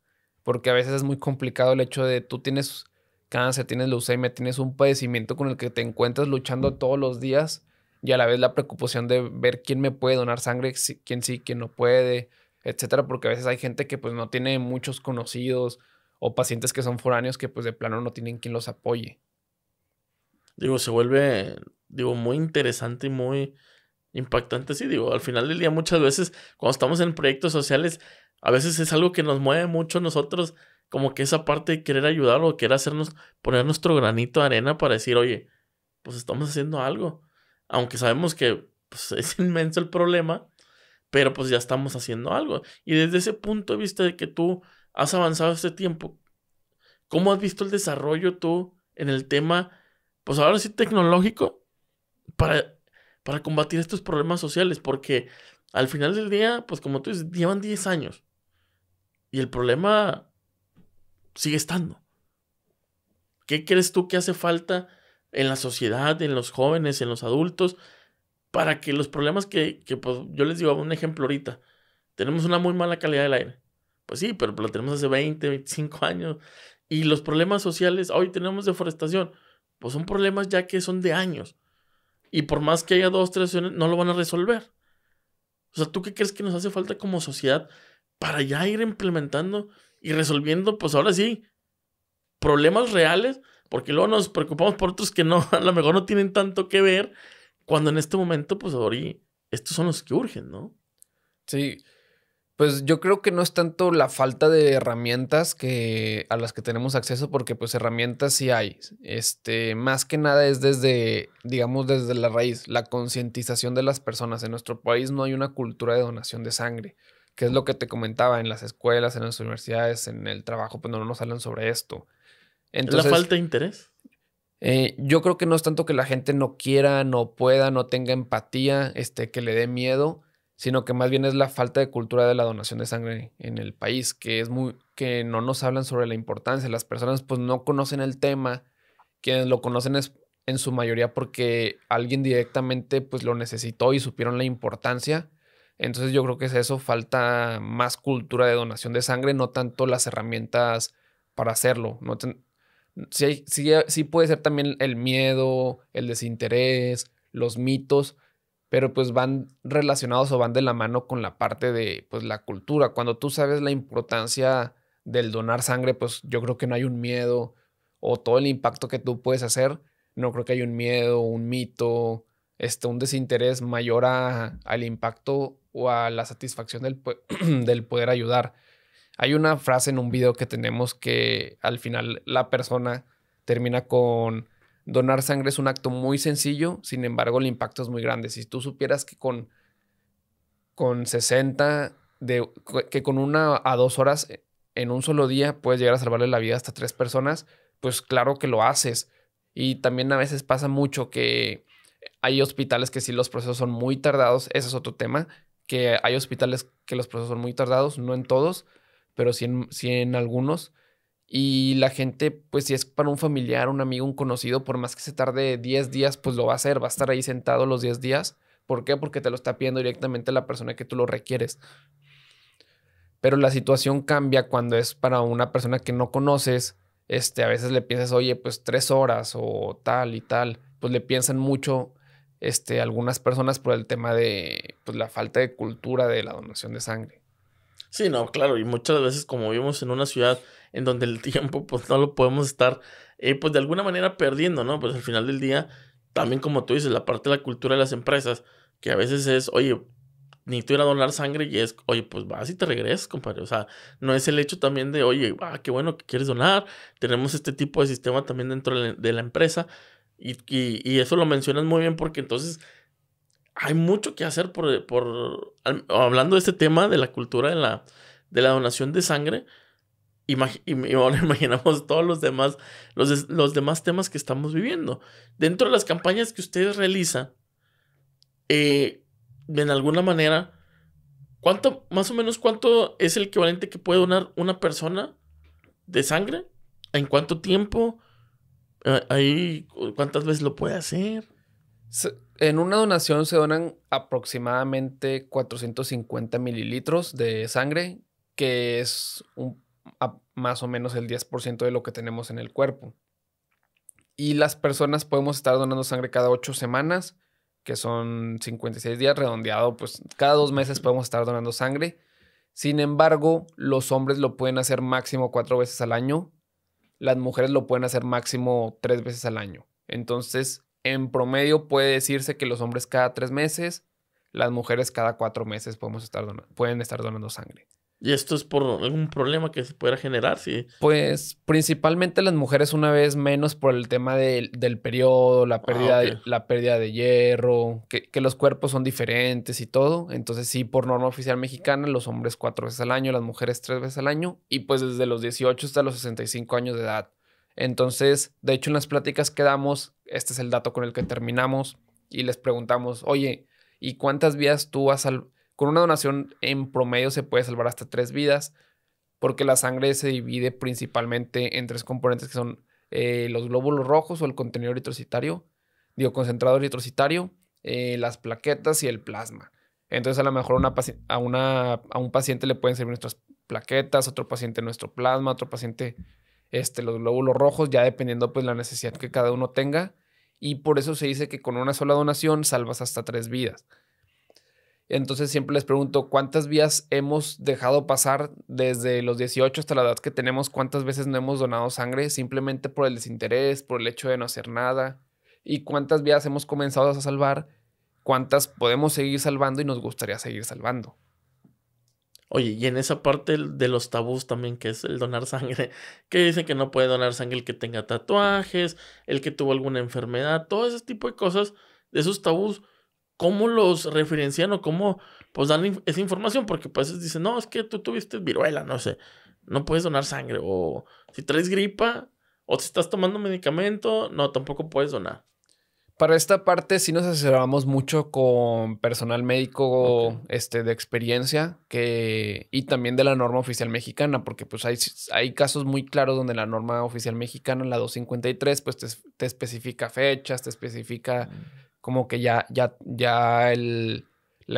Porque a veces es muy complicado el hecho de tú tienes cáncer, tienes leucemia, tienes un padecimiento con el que te encuentras luchando todos los días, y a la vez la preocupación de ver quién me puede donar sangre, quién sí, quién no puede, etcétera, porque a veces hay gente que pues no tiene muchos conocidos o pacientes que son foráneos que pues de plano no tienen quien los apoye. Digo, se vuelve, muy interesante y muy impactante. Sí, digo, al final del día muchas veces cuando estamos en proyectos sociales, a veces es algo que nos mueve mucho a nosotros como que esa parte de querer ayudar o querer hacernos, poner nuestro granito de arena para decir, oye, pues estamos haciendo algo. Aunque sabemos que pues, es inmenso el problema, pero pues ya estamos haciendo algo. Y desde ese punto de vista de que tú has avanzado este tiempo, ¿cómo has visto el desarrollo tú en el tema, pues ahora sí tecnológico, para, para combatir estos problemas sociales? Porque al final del día, pues como tú dices, llevan 10 años y el problema sigue estando. ¿Qué crees tú que hace falta en la sociedad, en los jóvenes, en los adultos, para que los problemas pues, yo les digo un ejemplo ahorita? Tenemos una muy mala calidad del aire. Pues sí, pero la tenemos hace 20, 25 años. Y los problemas sociales, hoy tenemos deforestación, pues son problemas ya que son de años. Y por más que haya 2, 3 acciones, no lo van a resolver. O sea, ¿tú qué crees que nos hace falta como sociedad para ya ir implementando y resolviendo, pues ahora sí, problemas reales? Porque luego nos preocupamos por otros que no, a lo mejor no tienen tanto que ver, cuando en este momento, pues ahora estos son los que urgen, ¿no? Sí, pues yo creo que no es tanto la falta de herramientas a las que tenemos acceso, porque pues herramientas sí hay. Más que nada es desde, digamos, desde la raíz, la concientización de las personas. En nuestro país no hay una cultura de donación de sangre, que es lo que te comentaba en las escuelas, en las universidades, en el trabajo, pues no nos hablan sobre esto. ¿Es la falta de interés? Yo creo que no es tanto que la gente no quiera, no pueda, no tenga empatía, que le dé miedo, sino que más bien es la falta de cultura de la donación de sangre en el país, que no nos hablan sobre la importancia. Las personas pues no conocen el tema, quienes lo conocen es en su mayoría porque alguien directamente pues lo necesitó y supieron la importancia. Entonces yo creo que es eso, falta más cultura de donación de sangre, no tanto las herramientas para hacerlo. Sí puede ser también el miedo, el desinterés, los mitos, pero pues van relacionados o van de la mano con la parte de pues la cultura. Cuando tú sabes la importancia del donar sangre, pues yo creo que no hay un miedo o todo el impacto que tú puedes hacer, no creo que haya un miedo, un mito, un desinterés mayor al impacto o a la satisfacción del poder ayudar. Hay una frase en un video que tenemos que al final la persona termina con: donar sangre es un acto muy sencillo, sin embargo el impacto es muy grande. Si tú supieras que con 60, que con 1 a 2 horas en un solo día puedes llegar a salvarle la vida hasta 3 personas, pues claro que lo haces. Y también a veces pasa mucho que hay hospitales que sí los procesos son muy tardados. Ese es otro tema, que hay hospitales que los procesos son muy tardados, no en todos, pero sí en algunos. Y la gente, pues si es para un familiar, un amigo, un conocido, por más que se tarde 10 días, pues lo va a hacer, va a estar ahí sentado los 10 días. ¿Por qué? Porque te lo está pidiendo directamente la persona que tú lo requieres. Pero la situación cambia cuando es para una persona que no conoces. A veces le piensas, oye, pues 3 horas o tal y tal. Pues le piensan mucho, algunas personas por el tema de pues, la falta de cultura de la donación de sangre. Sí, no, claro, y muchas veces como vivimos en una ciudad en donde el tiempo pues no lo podemos estar pues de alguna manera perdiendo, ¿no? Pues al final del día, también como tú dices, la parte de la cultura de las empresas, que a veces es, oye, necesito ir a donar sangre y es, oye, pues vas y te regresas, compadre. O sea, no es el hecho también de, oye, qué bueno que quieres donar, tenemos este tipo de sistema también dentro de la empresa y eso lo mencionas muy bien porque entonces hay mucho que hacer hablando de este tema de la cultura de la donación de sangre. Y ahora imaginamos todos los demás temas que estamos viviendo. Dentro de las campañas que ustedes realizan, en alguna manera, más o menos cuánto es el equivalente que puede donar una persona de sangre? ¿En cuánto tiempo? ¿Cuántas veces lo puede hacer? En una donación se donan aproximadamente 450 mililitros de sangre, que es más o menos el 10% de lo que tenemos en el cuerpo. Y las personas podemos estar donando sangre cada 8 semanas, que son 56 días, redondeado, pues cada 2 meses podemos estar donando sangre. Sin embargo, los hombres lo pueden hacer máximo 4 veces al año. Las mujeres lo pueden hacer máximo 3 veces al año. Entonces, en promedio puede decirse que los hombres cada 3 meses, las mujeres cada 4 meses pueden estar donando sangre. ¿Y esto es por algún problema que se pudiera generar? Sí. Pues principalmente las mujeres una vez menos por el tema del periodo, Ah, ok. la pérdida de hierro, que los cuerpos son diferentes y todo. Entonces sí, por norma oficial mexicana, los hombres 4 veces al año, las mujeres 3 veces al año y pues desde los 18 hasta los 65 años de edad. Entonces, de hecho en las pláticas que damos, este es el dato con el que terminamos y les preguntamos, oye, ¿y cuántas vidas tú has salvado? Con una donación en promedio se puede salvar hasta 3 vidas porque la sangre se divide principalmente en 3 componentes que son los glóbulos rojos o el contenido eritrocitario, digo, concentrado eritrocitario, las plaquetas y el plasma. Entonces, a lo mejor a un paciente le pueden servir nuestras plaquetas, otro paciente nuestro plasma, otro paciente los glóbulos rojos, ya dependiendo pues la necesidad que cada uno tenga. Y por eso se dice que con una sola donación salvas hasta 3 vidas. Entonces siempre les pregunto cuántas vías hemos dejado pasar desde los 18 hasta la edad que tenemos, cuántas veces no hemos donado sangre simplemente por el desinterés, por el hecho de no hacer nada, y cuántas vías hemos comenzado a salvar, cuántas podemos seguir salvando y nos gustaría seguir salvando. Oye, y en esa parte de los tabús también, que es el donar sangre, que dicen que no puede donar sangre el que tenga tatuajes, el que tuvo alguna enfermedad, todo ese tipo de cosas, de esos tabús, ¿cómo los referencian o cómo pues dan esa información? Porque pues dicen, no, es que tú tuviste viruela, no sé, no puedes donar sangre, o si traes gripa, o si estás tomando medicamento, no, tampoco puedes donar. Para esta parte sí nos asesoramos mucho con personal Ok. médico de experiencia y también de la norma oficial mexicana, porque pues hay casos muy claros donde la norma oficial mexicana, la 253, pues te especifica fechas, te especifica como que la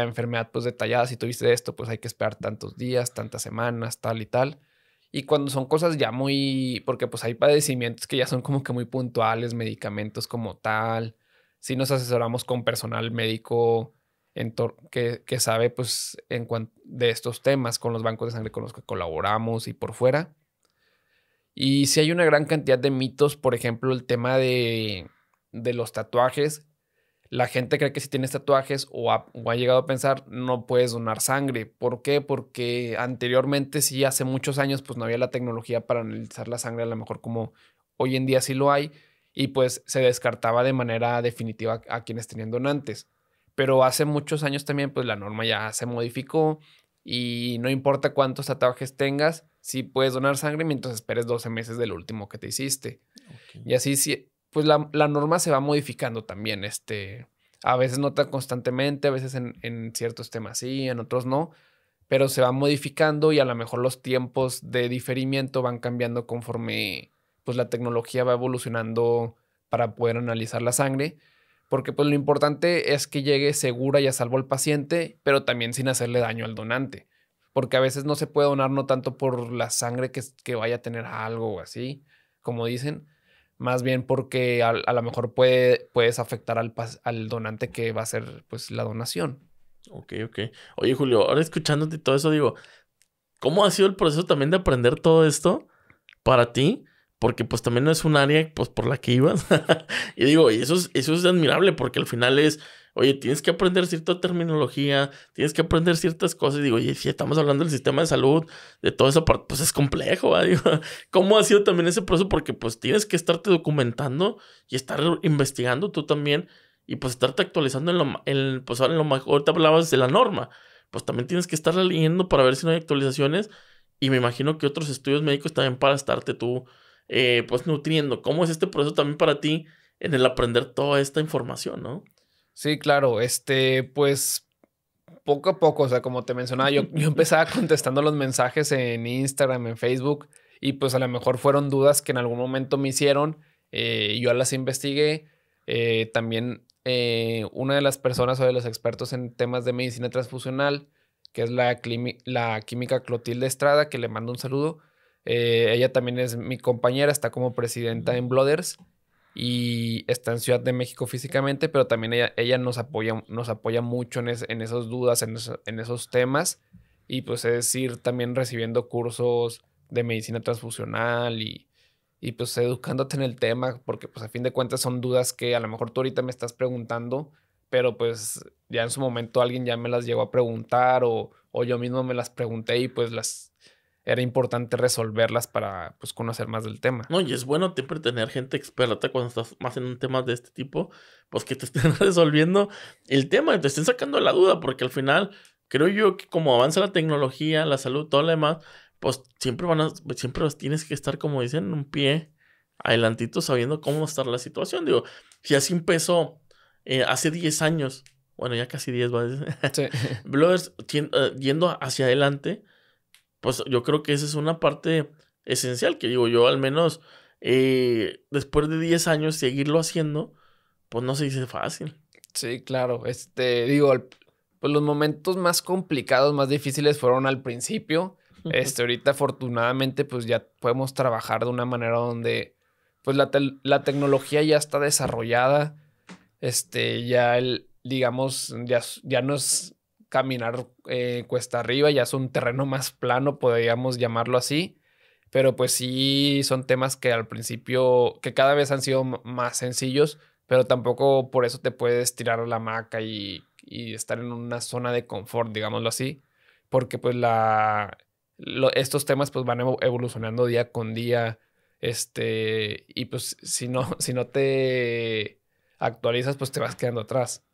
enfermedad pues detallada, si tuviste esto, pues hay que esperar tantos días, tantas semanas, tal y tal. Y cuando son cosas ya porque pues hay padecimientos que ya son como que muy puntuales, medicamentos como tal, sí nos asesoramos con personal médico que sabe pues de estos temas, con los bancos de sangre con los que colaboramos y por fuera. Y sí hay una gran cantidad de mitos, por ejemplo, el tema de los tatuajes. La gente cree que si tienes tatuajes o ha llegado a pensar, no puedes donar sangre. ¿Por qué? Porque anteriormente, sí, hace muchos años, pues no había la tecnología para analizar la sangre, a lo mejor como hoy en día sí lo hay, y pues se descartaba de manera definitiva a quienes tenían donantes. Pero hace muchos años también, pues la norma ya se modificó y no importa cuántos tatuajes tengas, sí puedes donar sangre mientras esperes 12 meses del último que te hiciste. Ok. Y así sí, pues la norma se va modificando también. A veces no tan constantemente, a veces en ciertos temas sí, en otros no, pero se va modificando y a lo mejor los tiempos de diferimiento van cambiando conforme pues la tecnología va evolucionando para poder analizar la sangre. Porque pues lo importante es que llegue segura y a salvo al paciente, pero también sin hacerle daño al donante. Porque a veces no se puede donar no tanto por la sangre que vaya a tener algo o así, como dicen, más bien porque a lo mejor puedes afectar al donante que va a hacer pues la donación. Ok, ok. Oye, Julio, ahora escuchándote todo eso, digo, ¿cómo ha sido el proceso también de aprender todo esto para ti? Porque pues también no es un área pues por la que ibas. Y digo, y eso es admirable porque al final es, oye, tienes que aprender cierta terminología, tienes que aprender ciertas cosas. Y digo, oye, si estamos hablando del sistema de salud, de toda esa parte, pues es complejo, ¿va? Digo, ¿cómo ha sido también ese proceso? Porque pues tienes que estarte documentando y estar investigando tú también y pues estarte actualizando pues ahora en lo mejor, ahorita hablabas de la norma, pues también tienes que estarla leyendo para ver si no hay actualizaciones y me imagino que otros estudios médicos también para estarte tú, pues nutriendo. ¿Cómo es este proceso también para ti en el aprender toda esta información, no? Sí, claro, pues poco a poco, o sea, como te mencionaba, yo empezaba contestando los mensajes en Instagram, en Facebook, y pues a lo mejor fueron dudas que en algún momento me hicieron, yo las investigué. También una de las personas o de los expertos en temas de medicina transfusional, que es la química Clotilde Estrada, que le mando un saludo. Ella también es mi compañera, está como presidenta en Blooders y está en Ciudad de México físicamente, pero también ella nos apoya mucho en esas dudas, en esos temas. Y pues es ir también recibiendo cursos de medicina transfusional y pues educándote en el tema, porque pues a fin de cuentas son dudas que a lo mejor tú ahorita me estás preguntando, pero pues ya en su momento alguien ya me las llegó a preguntar o yo mismo me las pregunté y pues era importante resolverlas para pues conocer más del tema. No, y es bueno siempre tener gente experta cuando estás más en un tema de este tipo, pues que te estén resolviendo el tema, y te estén sacando la duda, porque al final creo yo que como avanza la tecnología, la salud, todo lo demás, pues siempre tienes que estar, como dicen, un pie adelantito sabiendo cómo está la situación. Digo, si así empezó hace 10 años, bueno, ya casi 10, ¿va? Sí. Bloggers yendo hacia adelante, pues yo creo que esa es una parte esencial, que digo yo, al menos después de 10 años seguirlo haciendo, pues no se dice fácil. Sí, claro. Digo, pues los momentos más complicados, más difíciles fueron al principio. Ahorita afortunadamente pues ya podemos trabajar de una manera donde pues la tecnología ya está desarrollada. Ya digamos, ya no es caminar cuesta arriba, ya es un terreno más plano, podríamos llamarlo así. Pero pues sí son temas que al principio, que cada vez han sido más sencillos, pero tampoco por eso te puedes tirar a la hamaca y estar en una zona de confort, digámoslo así, porque pues estos temas pues van evolucionando día con día, y pues si no te actualizas, pues te vas quedando atrás.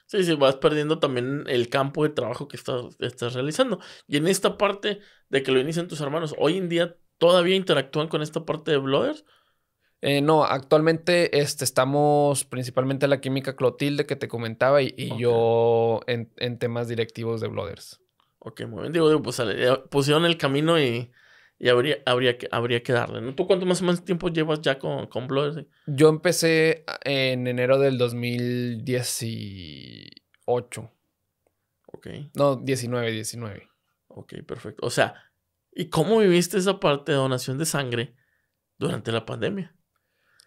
Sí, sí, vas perdiendo también el campo de trabajo que estás realizando. Y en esta parte de que lo inician tus hermanos, hoy en día todavía interactúan con esta parte de bloggers. No, actualmente estamos principalmente en la química Clotilde que te comentaba y Ok. yo en temas directivos de Blooders. Ok, muy bien. Digo, pues pusieron el camino y habría que darle, ¿no? ¿Tú cuánto más o menos tiempo llevas ya con bloggers? Yo empecé en enero del 2018. Ok, No, 19. ok, perfecto. O sea, ¿y cómo viviste esa parte de donación de sangre durante la pandemia?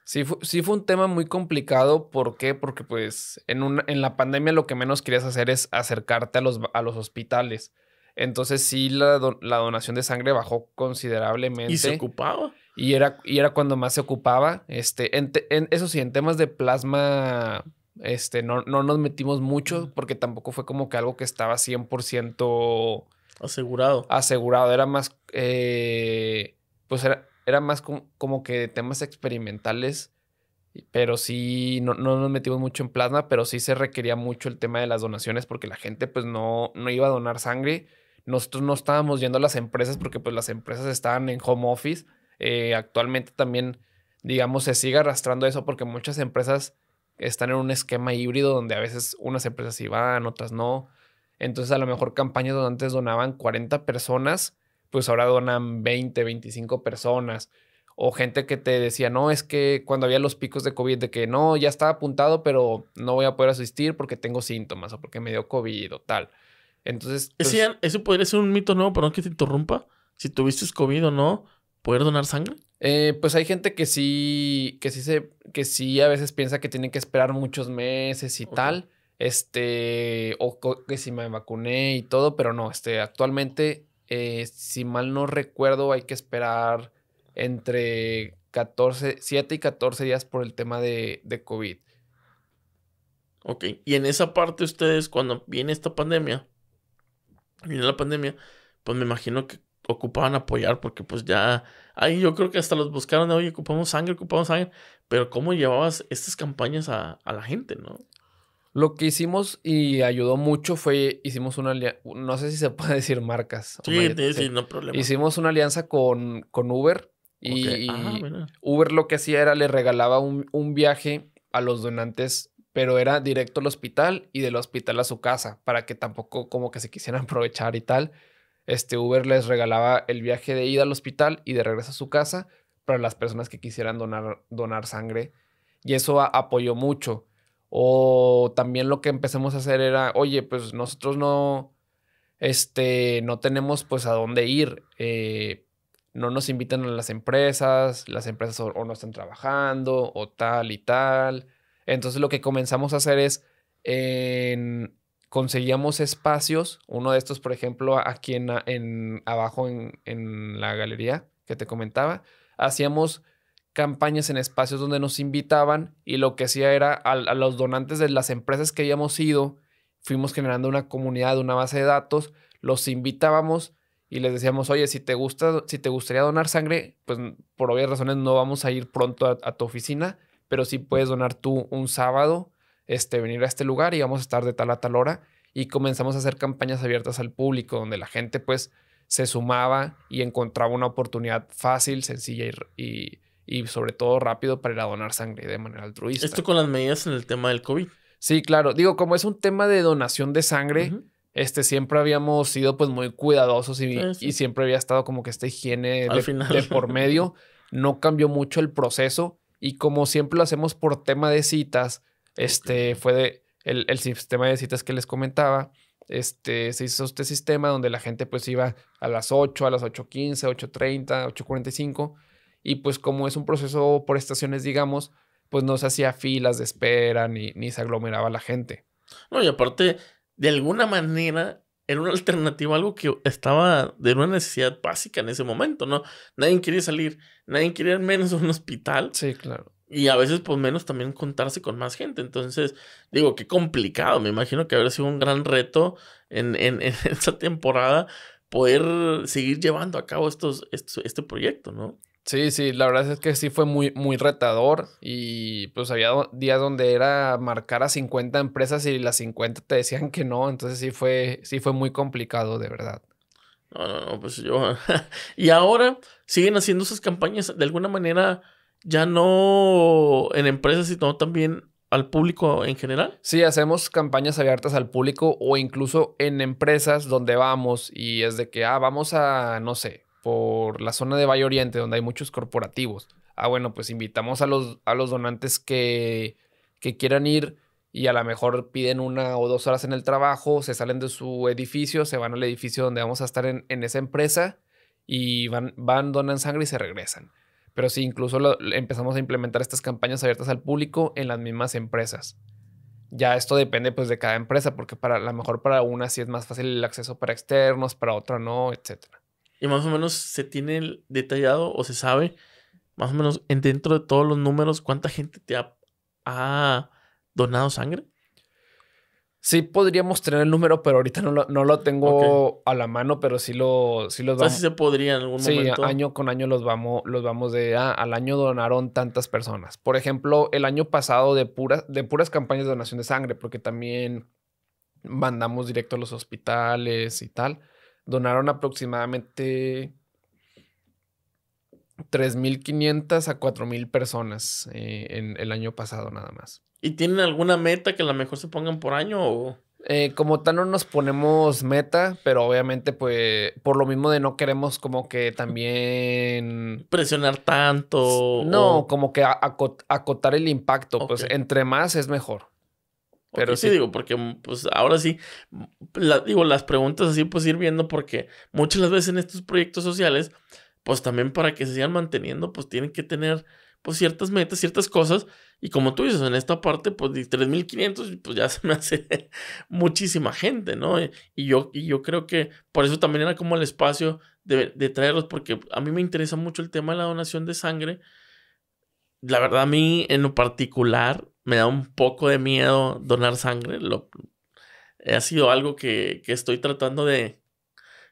Sí fue un tema muy complicado. ¿Por qué? Porque pues en la pandemia lo que menos querías hacer es acercarte a los hospitales. Entonces sí, la donación de sangre bajó ¿Y se considerablemente. ocupaba? Y era cuando más se ocupaba. Eso sí, en temas de plasma, no nos metimos mucho porque tampoco fue como que algo que estaba 100% Asegurado. asegurado. Era más, pues era más como que temas experimentales, pero sí, no nos metimos mucho en plasma, pero sí se requería mucho el tema de las donaciones porque la gente pues no iba a donar sangre. Nosotros no estábamos yendo a las empresas porque pues las empresas estaban en home office. Actualmente también, digamos, se sigue arrastrando eso porque muchas empresas están en un esquema híbrido donde a veces unas empresas sí van, otras no. Entonces a lo mejor campañas donde antes donaban 40 personas, pues ahora donan 20, 25 personas. O gente que te decía, no, es que cuando había los picos de COVID, de que no, ya estaba apuntado, pero no voy a poder asistir porque tengo síntomas o porque me dio COVID o tal. Entonces, pues, Ese podría ser un mito nuevo, perdón que te interrumpa. Si tuviste COVID o no, ¿poder donar sangre? pues hay gente que sí a veces piensa que tiene que esperar muchos meses y Ok. tal, que si me vacuné y todo, pero no, actualmente, si mal no recuerdo, hay que esperar entre 7 y 14 días por el tema de COVID. Ok. Y en esa parte ustedes, cuando viene la pandemia, pues me imagino que ocupaban apoyar porque pues ya, ahí yo creo que hasta los buscaron de, oye, ocupamos sangre, pero ¿cómo llevabas estas campañas a la gente, no? Lo que hicimos y ayudó mucho hicimos una alianza, no sé si se puede decir marcas. Sí, sí, Sí. sí, no hay problema. Hicimos una alianza con Uber Ok. y Mira. Uber lo que hacía era le regalaba un viaje a los donantes, pero era directo al hospital y del hospital a su casa, para que tampoco como que se quisieran aprovechar y tal. Uber les regalaba el viaje de ida al hospital y de regreso a su casa para las personas que quisieran donar sangre. Y eso apoyó mucho. O también lo que empezamos a hacer era, oye, pues nosotros no tenemos pues a dónde ir. No nos invitan a las empresas o no están trabajando o tal y tal. Entonces lo que comenzamos a hacer es, conseguíamos espacios, uno de estos, por ejemplo, aquí abajo en la galería que te comentaba, hacíamos campañas en espacios donde nos invitaban y lo que hacía era a los donantes de las empresas que habíamos ido, fuimos generando una comunidad, una base de datos, los invitábamos y les decíamos, oye, si te gustaría donar sangre, pues por obvias razones no vamos a ir pronto a tu oficina, pero sí puedes donar tú un sábado, venir a este lugar y vamos a estar de tal a tal hora. Y comenzamos a hacer campañas abiertas al público, donde la gente pues se sumaba y encontraba una oportunidad fácil, sencilla y sobre todo rápido para ir a donar sangre de manera altruista. Esto con las medidas en el tema del COVID. Sí, claro. Digo, como es un tema de donación de sangre, siempre habíamos sido pues muy cuidadosos y siempre había estado como que esta higiene de por medio. No cambió mucho el proceso y como siempre lo hacemos por tema de citas, fue de el sistema de citas que les comentaba. Se hizo este sistema donde la gente pues iba a las 8, a las 8:15, 8:30, 8:45 y pues como es un proceso por estaciones, digamos, pues no se hacía filas de espera ni se aglomeraba la gente. No, y aparte, de alguna manera, era una alternativa, algo que estaba de una necesidad básica en ese momento, ¿no? Nadie quería salir, nadie quería ir menos a un hospital. Sí, claro. Y a veces, pues, menos también contarse con más gente. Entonces, digo, qué complicado. Me imagino que habría sido un gran reto en esta temporada poder seguir llevando a cabo este proyecto, ¿no? Sí, la verdad es que sí fue muy, muy retador y pues había días donde era marcar a 50 empresas y las 50 te decían que no, entonces sí fue muy complicado, de verdad. No, pues yo... Y ahora siguen haciendo esas campañas de alguna manera, ya no en empresas, sino también al público en general. Sí, hacemos campañas abiertas al público o incluso en empresas donde vamos y es de que, vamos a, no sé, por la zona de Valle Oriente, donde hay muchos corporativos. Bueno, pues invitamos a los donantes que quieran ir y a lo mejor piden 1 o 2 horas en el trabajo, se salen de su edificio, se van al edificio donde vamos a estar en esa empresa y van, donan sangre y se regresan. Pero sí, incluso empezamos a implementar estas campañas abiertas al público en las mismas empresas. Ya esto depende pues de cada empresa, porque a lo mejor para una sí es más fácil el acceso para externos, para otra no, etcétera. Y más o menos se tiene detallado o se sabe más o menos dentro de todos los números cuánta gente te ha donado sangre. Sí podríamos tener el número, pero ahorita no lo tengo a la mano, pero sí los vamos. O sea, sí se podría en algún momento. Sí, año con año los vamos de, al año donaron tantas personas. Por ejemplo, el año pasado de puras campañas de donación de sangre, porque también mandamos directo a los hospitales y tal. Donaron aproximadamente 3,500 a 4,000 personas en el año pasado nada más. ¿Y tienen alguna meta que a lo mejor se pongan por año o...? Como tal no nos ponemos meta, pero obviamente pues por lo mismo de no queremos como que también... presionar tanto. No, como que acotar el impacto, pues entre más es mejor. Pero sí digo, porque pues ahora sí, las preguntas así pues ir viendo porque muchas las veces en estos proyectos sociales, pues también para que se sigan manteniendo, pues tienen que tener pues ciertas metas, ciertas cosas. Y como tú dices, en esta parte, pues de 3,500, pues ya se me hace muchísima gente, ¿no? Y yo creo que por eso también era como el espacio de traerlos, porque a mí me interesa mucho el tema de la donación de sangre. La verdad, a mí en lo particular me da un poco de miedo donar sangre. Ha sido algo que estoy tratando de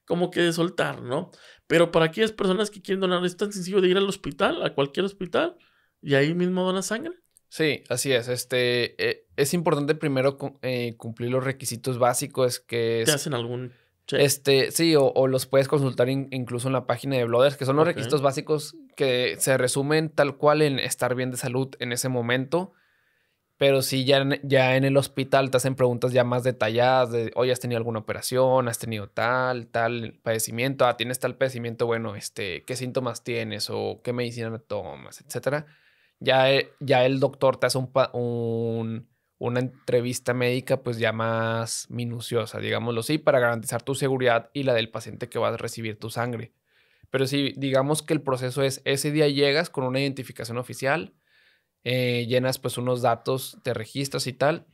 como que de soltar, ¿no? Pero para aquellas personas que quieren donar, es tan sencillo de ir al hospital, a cualquier hospital, y ahí mismo donan sangre. Sí, así es. Es importante primero cumplir los requisitos básicos que ¿Te hacen algún check? Sí, o los puedes consultar incluso en la página de Blooders, que son los requisitos básicos que se resumen tal cual en estar bien de salud en ese momento. Pero sí, ya en el hospital te hacen preguntas ya más detalladas de, oye, ¿has tenido alguna operación? ¿Has tenido tal padecimiento? ¿Tienes tal padecimiento? Bueno, ¿qué síntomas tienes? ¿O qué medicina tomas? Etcétera. Ya el doctor te hace una entrevista médica pues ya más minuciosa, digámoslo así, para garantizar tu seguridad y la del paciente que va a recibir tu sangre. Pero sí, digamos que el proceso es, ese día llegas con una identificación oficial, llenas pues unos datos, te registras y tal.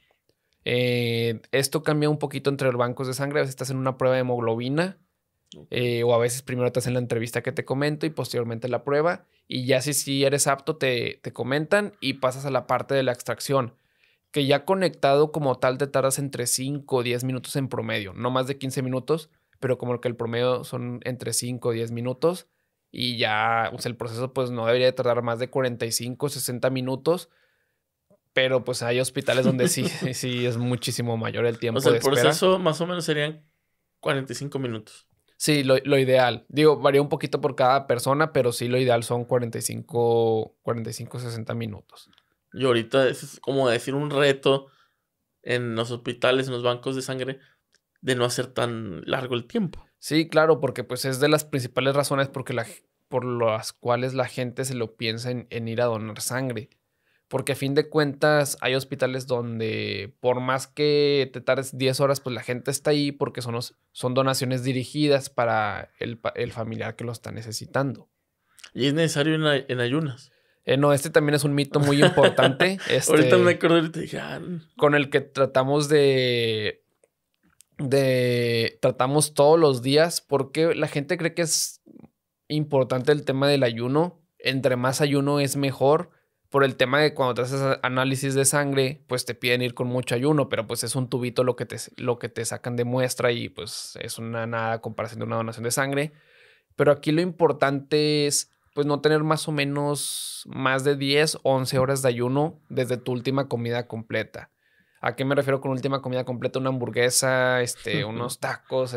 Esto cambia un poquito entre los bancos de sangre. A veces estás en una prueba de hemoglobina O a veces primero te hacen la entrevista que te comento y posteriormente la prueba. Y ya si eres apto te comentan y pasas a la parte de la extracción. Que ya conectado como tal te tardas entre 5 o 10 minutos en promedio. No más de 15 minutos, pero como que el promedio son entre 5 o 10 minutos. Y ya, o sea, el proceso pues no debería de tardar más de 45 o 60 minutos. Pero pues hay hospitales donde sí, sí es muchísimo mayor el O tiempo sea, de el espera. proceso más o menos serían 45 minutos. Sí, lo ideal. Digo, varía un poquito por cada persona, pero sí lo ideal son 45, 60 minutos. Y ahorita es como decir un reto en los hospitales, en los bancos de sangre, de no hacer tan largo el tiempo. Sí, claro, porque pues es de las principales razones por las cuales la gente se lo piensa en ir a donar sangre. Porque a fin de cuentas hay hospitales donde por más que te tardes 10 horas, pues la gente está ahí porque son donaciones dirigidas para el familiar que lo está necesitando. Y es necesario en ayunas. No, este también es un mito muy importante. Ahorita me acuerdo y te dije, Con el que tratamos tratamos todos los días, porque la gente cree que es importante el tema del ayuno. Entre más ayuno es mejor, por el tema de cuando te haces análisis de sangre, pues te piden ir con mucho ayuno, pero pues es un tubito lo que te sacan de muestra y pues es una nada a comparación de una donación de sangre. Pero aquí lo importante es pues no tener más o menos más de 10 o 11 horas de ayuno desde tu última comida completa. ¿A qué me refiero con última comida completa? Una hamburguesa, unos tacos,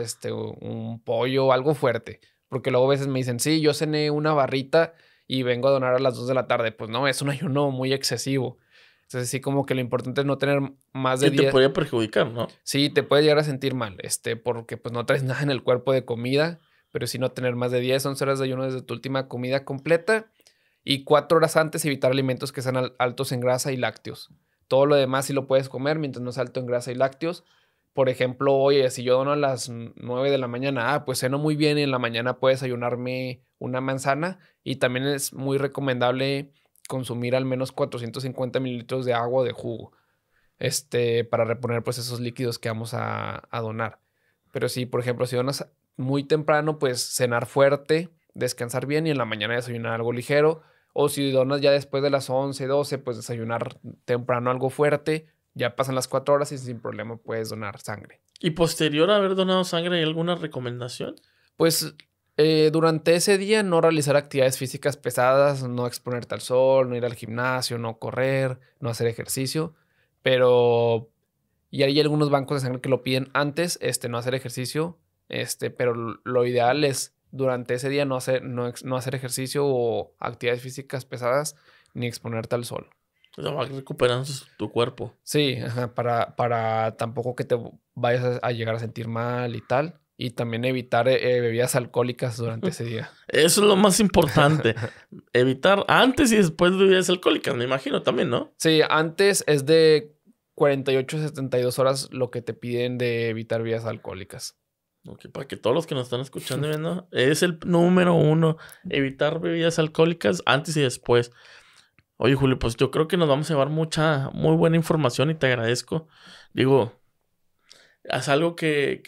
un pollo, algo fuerte. Porque luego a veces me dicen, sí, yo cené una barrita y vengo a donar a las 2 de la tarde. Pues no, es un ayuno muy excesivo. Entonces sí, como que lo importante es no tener más de sí te 10. podría perjudicar, ¿no? Sí, te puede llegar a sentir mal, porque pues no traes nada en el cuerpo de comida, pero sí no tener más de 10, 11 horas de ayuno desde tu última comida completa y 4 horas antes evitar alimentos que sean altos en grasa y lácteos. Todo lo demás sí lo puedes comer mientras no sea alto en grasa y lácteos. Por ejemplo, oye, si yo dono a las 9 de la mañana, pues ceno muy bien y en la mañana puedes ayunarme una manzana y también es muy recomendable consumir al menos 450 mililitros de agua o de jugo para reponer pues esos líquidos que vamos a donar. Pero si, por ejemplo, si donas muy temprano, pues cenar fuerte, descansar bien y en la mañana desayunar algo ligero. O si donas ya después de las 11 12 pues desayunar temprano algo fuerte. Ya pasan las 4 horas y sin problema puedes donar sangre. ¿Y posterior a haber donado sangre hay alguna recomendación? Pues durante ese día no realizar actividades físicas pesadas, no exponerte al sol, no ir al gimnasio, no correr, no hacer ejercicio. Pero y hay algunos bancos de sangre que lo piden antes, no hacer ejercicio, pero lo ideal es durante ese día no hacer ejercicio o actividades físicas pesadas ni exponerte al sol. O sea, va recuperando tu cuerpo. Sí, ajá, para tampoco que te vayas a llegar a sentir mal y tal. Y también evitar bebidas alcohólicas durante ese día. Eso es lo más importante. Evitar antes y después de bebidas alcohólicas, me imagino también, ¿no? Sí, antes es de 48 a 72 horas lo que te piden de evitar bebidas alcohólicas. Ok, para que todos los que nos están escuchando y viendo, es el número 1, evitar bebidas alcohólicas antes y después. Oye, Julio, pues yo creo que nos vamos a llevar muy buena información y te agradezco. Digo, es algo que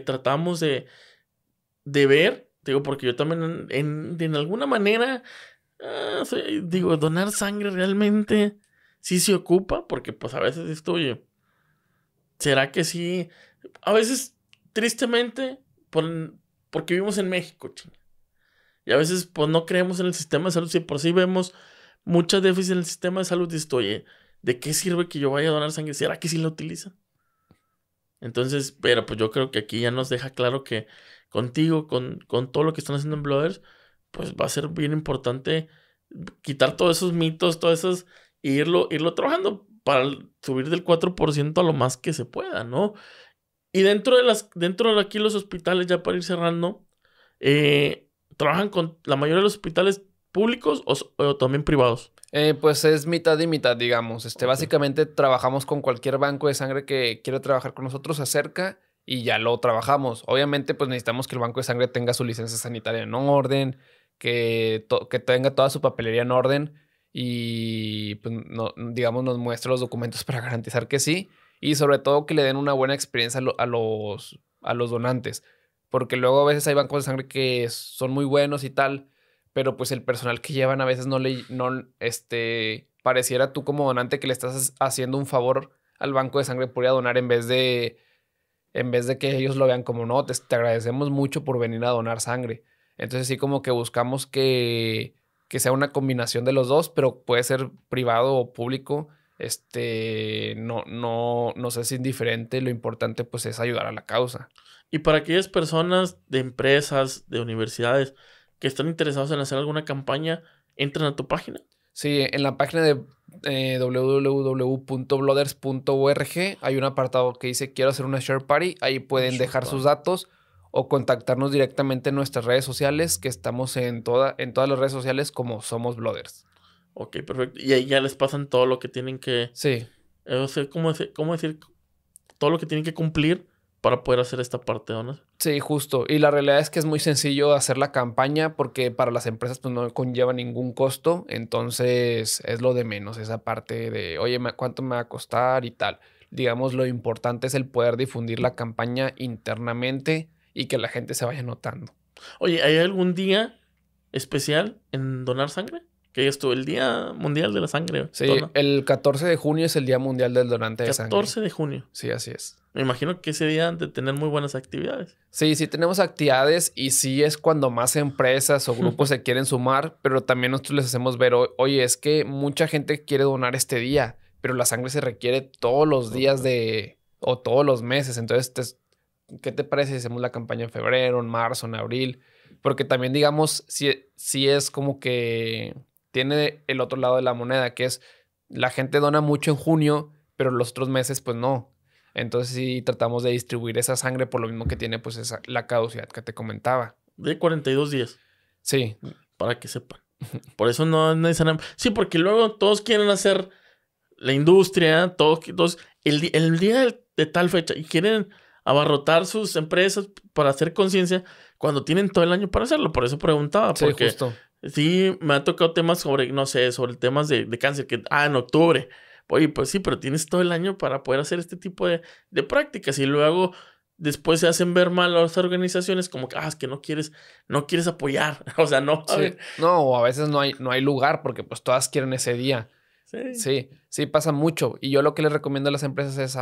tratamos de ver, digo, porque yo también en alguna manera, digo, donar sangre realmente sí se ocupa, porque pues a veces esto, oye, ¿será que sí? A veces, tristemente, porque vivimos en México, chinga. Y a veces, pues no creemos en el sistema de salud. Si por sí vemos muchas déficits en el sistema de salud, dices, oye, ¿de qué sirve que yo vaya a donar sangre? ¿Será que sí la utilizan? Entonces, pero pues yo creo que aquí ya nos deja claro que contigo, con todo lo que están haciendo en Blooders, pues va a ser bien importante quitar todos esos mitos, todos esos, e irlo trabajando para subir del 4% a lo más que se pueda, ¿no? Y dentro de aquí los hospitales, ya para ir cerrando, ¿trabajan con la mayoría de los hospitales públicos o también privados? Pues es mitad y mitad, digamos. Ok. Básicamente trabajamos con cualquier banco de sangre que quiera trabajar con nosotros, se acerca y ya lo trabajamos. Obviamente, pues necesitamos que el banco de sangre tenga su licencia sanitaria en orden, que tenga toda su papelería en orden y, pues, digamos, nos muestre los documentos para garantizar que sí. Y sobre todo que le den una buena experiencia a los donantes. Porque luego a veces hay bancos de sangre que son muy buenos y tal, pero pues el personal que llevan a veces pareciera tú como donante que le estás haciendo un favor al banco de sangre por ir a donar en vez de que ellos lo vean como, no, te agradecemos mucho por venir a donar sangre. Entonces sí como que buscamos que sea una combinación de los dos, pero puede ser privado o público. No sé si es indiferente. Lo importante pues es ayudar a la causa. Y para aquellas personas de empresas, de universidades que están interesados en hacer alguna campaña, entran a tu página. Sí, en la página de www.blooders.org hay un apartado que dice quiero hacer una share party. Ahí pueden dejar sus datos o contactarnos directamente en nuestras redes sociales, que estamos en todas las redes sociales como Somos Blooders. Ok, perfecto. Y ahí ya les pasan todo lo que tienen que... Sí. O sea, ¿cómo decir? Todo lo que tienen que cumplir para poder hacer esta parte, ¿no? Sí, justo. Y la realidad es que es muy sencillo hacer la campaña porque para las empresas pues no conlleva ningún costo. Entonces es lo de menos esa parte de, oye, ¿cuánto me va a costar y tal? Digamos, lo importante es el poder difundir la campaña internamente y que la gente se vaya notando. Oye, ¿hay algún día especial en donar sangre? Que es el Día Mundial de la Sangre. Sí, el 14 de junio es el Día Mundial del Donante de Sangre. 14 de junio. Sí, así es. Me imagino que ese día han de tener muy buenas actividades. Sí, sí tenemos actividades y sí es cuando más empresas o grupos se quieren sumar, pero también nosotros les hacemos ver, oye, es que mucha gente quiere donar este día, pero la sangre se requiere todos los días o todos los meses. Entonces, ¿qué te parece si hacemos la campaña en febrero, en marzo, en abril? Porque también, digamos, sí es como que tiene el otro lado de la moneda, que es la gente dona mucho en junio, pero los otros meses, pues no. Entonces sí tratamos de distribuir esa sangre por lo mismo que tiene pues la caducidad que te comentaba. De 42 días. Sí. Para que sepan. Por eso no necesariamente... Sí, porque luego todos quieren hacer la industria, todos el día de tal fecha y quieren abarrotar sus empresas para hacer conciencia cuando tienen todo el año para hacerlo. Por eso preguntaba. Sí, porque justo. Sí, me ha tocado temas sobre, no sé, sobre temas de cáncer, que, en octubre. Oye, pues sí, pero tienes todo el año para poder hacer este tipo de prácticas y luego después se hacen ver mal a las organizaciones como que, es que no quieres apoyar. O sea, no. Sí. No, o a veces no hay lugar porque pues todas quieren ese día. Sí, pasa mucho. Y yo lo que les recomiendo a las empresas es,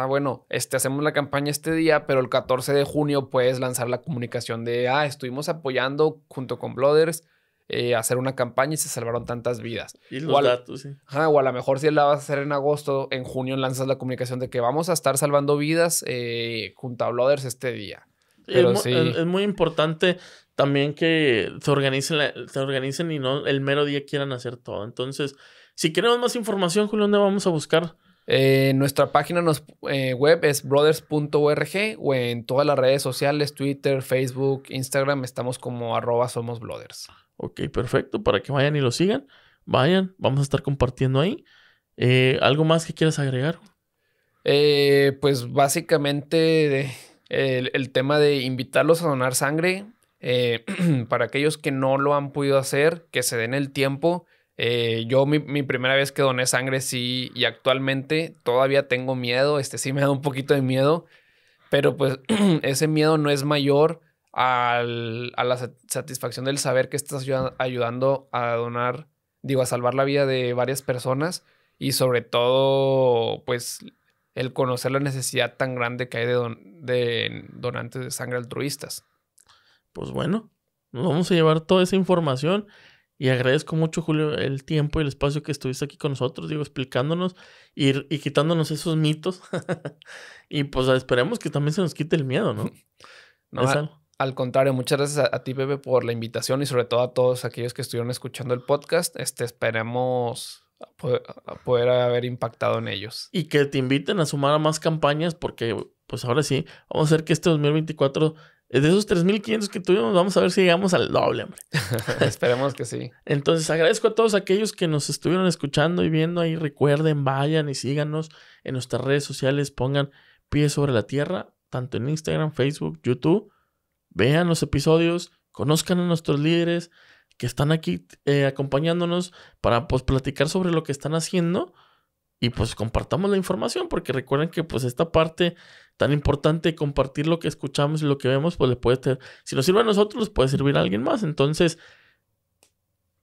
hacemos la campaña este día, pero el 14 de junio puedes lanzar la comunicación de, estuvimos apoyando junto con Blooders hacer una campaña y se salvaron tantas vidas. Y los datos, sí. O a lo mejor si la vas a hacer en agosto, en junio lanzas la comunicación de que vamos a estar salvando vidas junto a Blooders este día. Pero es muy importante también que se organicen y no el mero día quieran hacer todo. Entonces, si queremos más información, Julio, ¿dónde vamos a buscar? Nuestra página web es brothers.org o en todas las redes sociales, Twitter, Facebook, Instagram, estamos como @somosblooders. Ok, perfecto. Para que vayan y lo sigan. Vayan, vamos a estar compartiendo ahí. ¿Algo más que quieras agregar? Pues básicamente el tema de invitarlos a donar sangre. Para aquellos que no lo han podido hacer, que se den el tiempo. Yo mi primera vez que doné sangre sí, y actualmente todavía tengo miedo. Sí me da un poquito de miedo. Pero pues ese miedo no es mayor a la satisfacción del saber que estás ayudando a donar, a salvar la vida de varias personas y sobre todo, pues, el conocer la necesidad tan grande que hay de donantes de sangre altruistas. Pues bueno, nos vamos a llevar toda esa información y agradezco mucho, Julio, el tiempo y el espacio que estuviste aquí con nosotros, explicándonos y quitándonos esos mitos. Y pues esperemos que también se nos quite el miedo, ¿no? Al contrario, muchas gracias a ti, Pepe, por la invitación y sobre todo a todos aquellos que estuvieron escuchando el podcast. Esperemos poder haber impactado en ellos. Y que te inviten a sumar a más campañas porque, pues ahora sí, vamos a hacer que este 2024, de esos 3,500 que tuvimos, vamos a ver si llegamos al doble, hombre. Esperemos que sí. Entonces, agradezco a todos aquellos que nos estuvieron escuchando y viendo ahí. Recuerden, vayan y síganos en nuestras redes sociales. Pongan Pies sobre la Tierra, tanto en Instagram, Facebook, YouTube. Vean los episodios, conozcan a nuestros líderes que están aquí acompañándonos para pues platicar sobre lo que están haciendo y pues compartamos la información porque recuerden que pues esta parte tan importante compartir lo que escuchamos y lo que vemos, pues le puede si nos sirve a nosotros, les puede servir a alguien más. Entonces,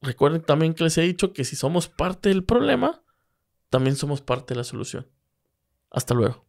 recuerden también que les he dicho que si somos parte del problema, también somos parte de la solución. Hasta luego.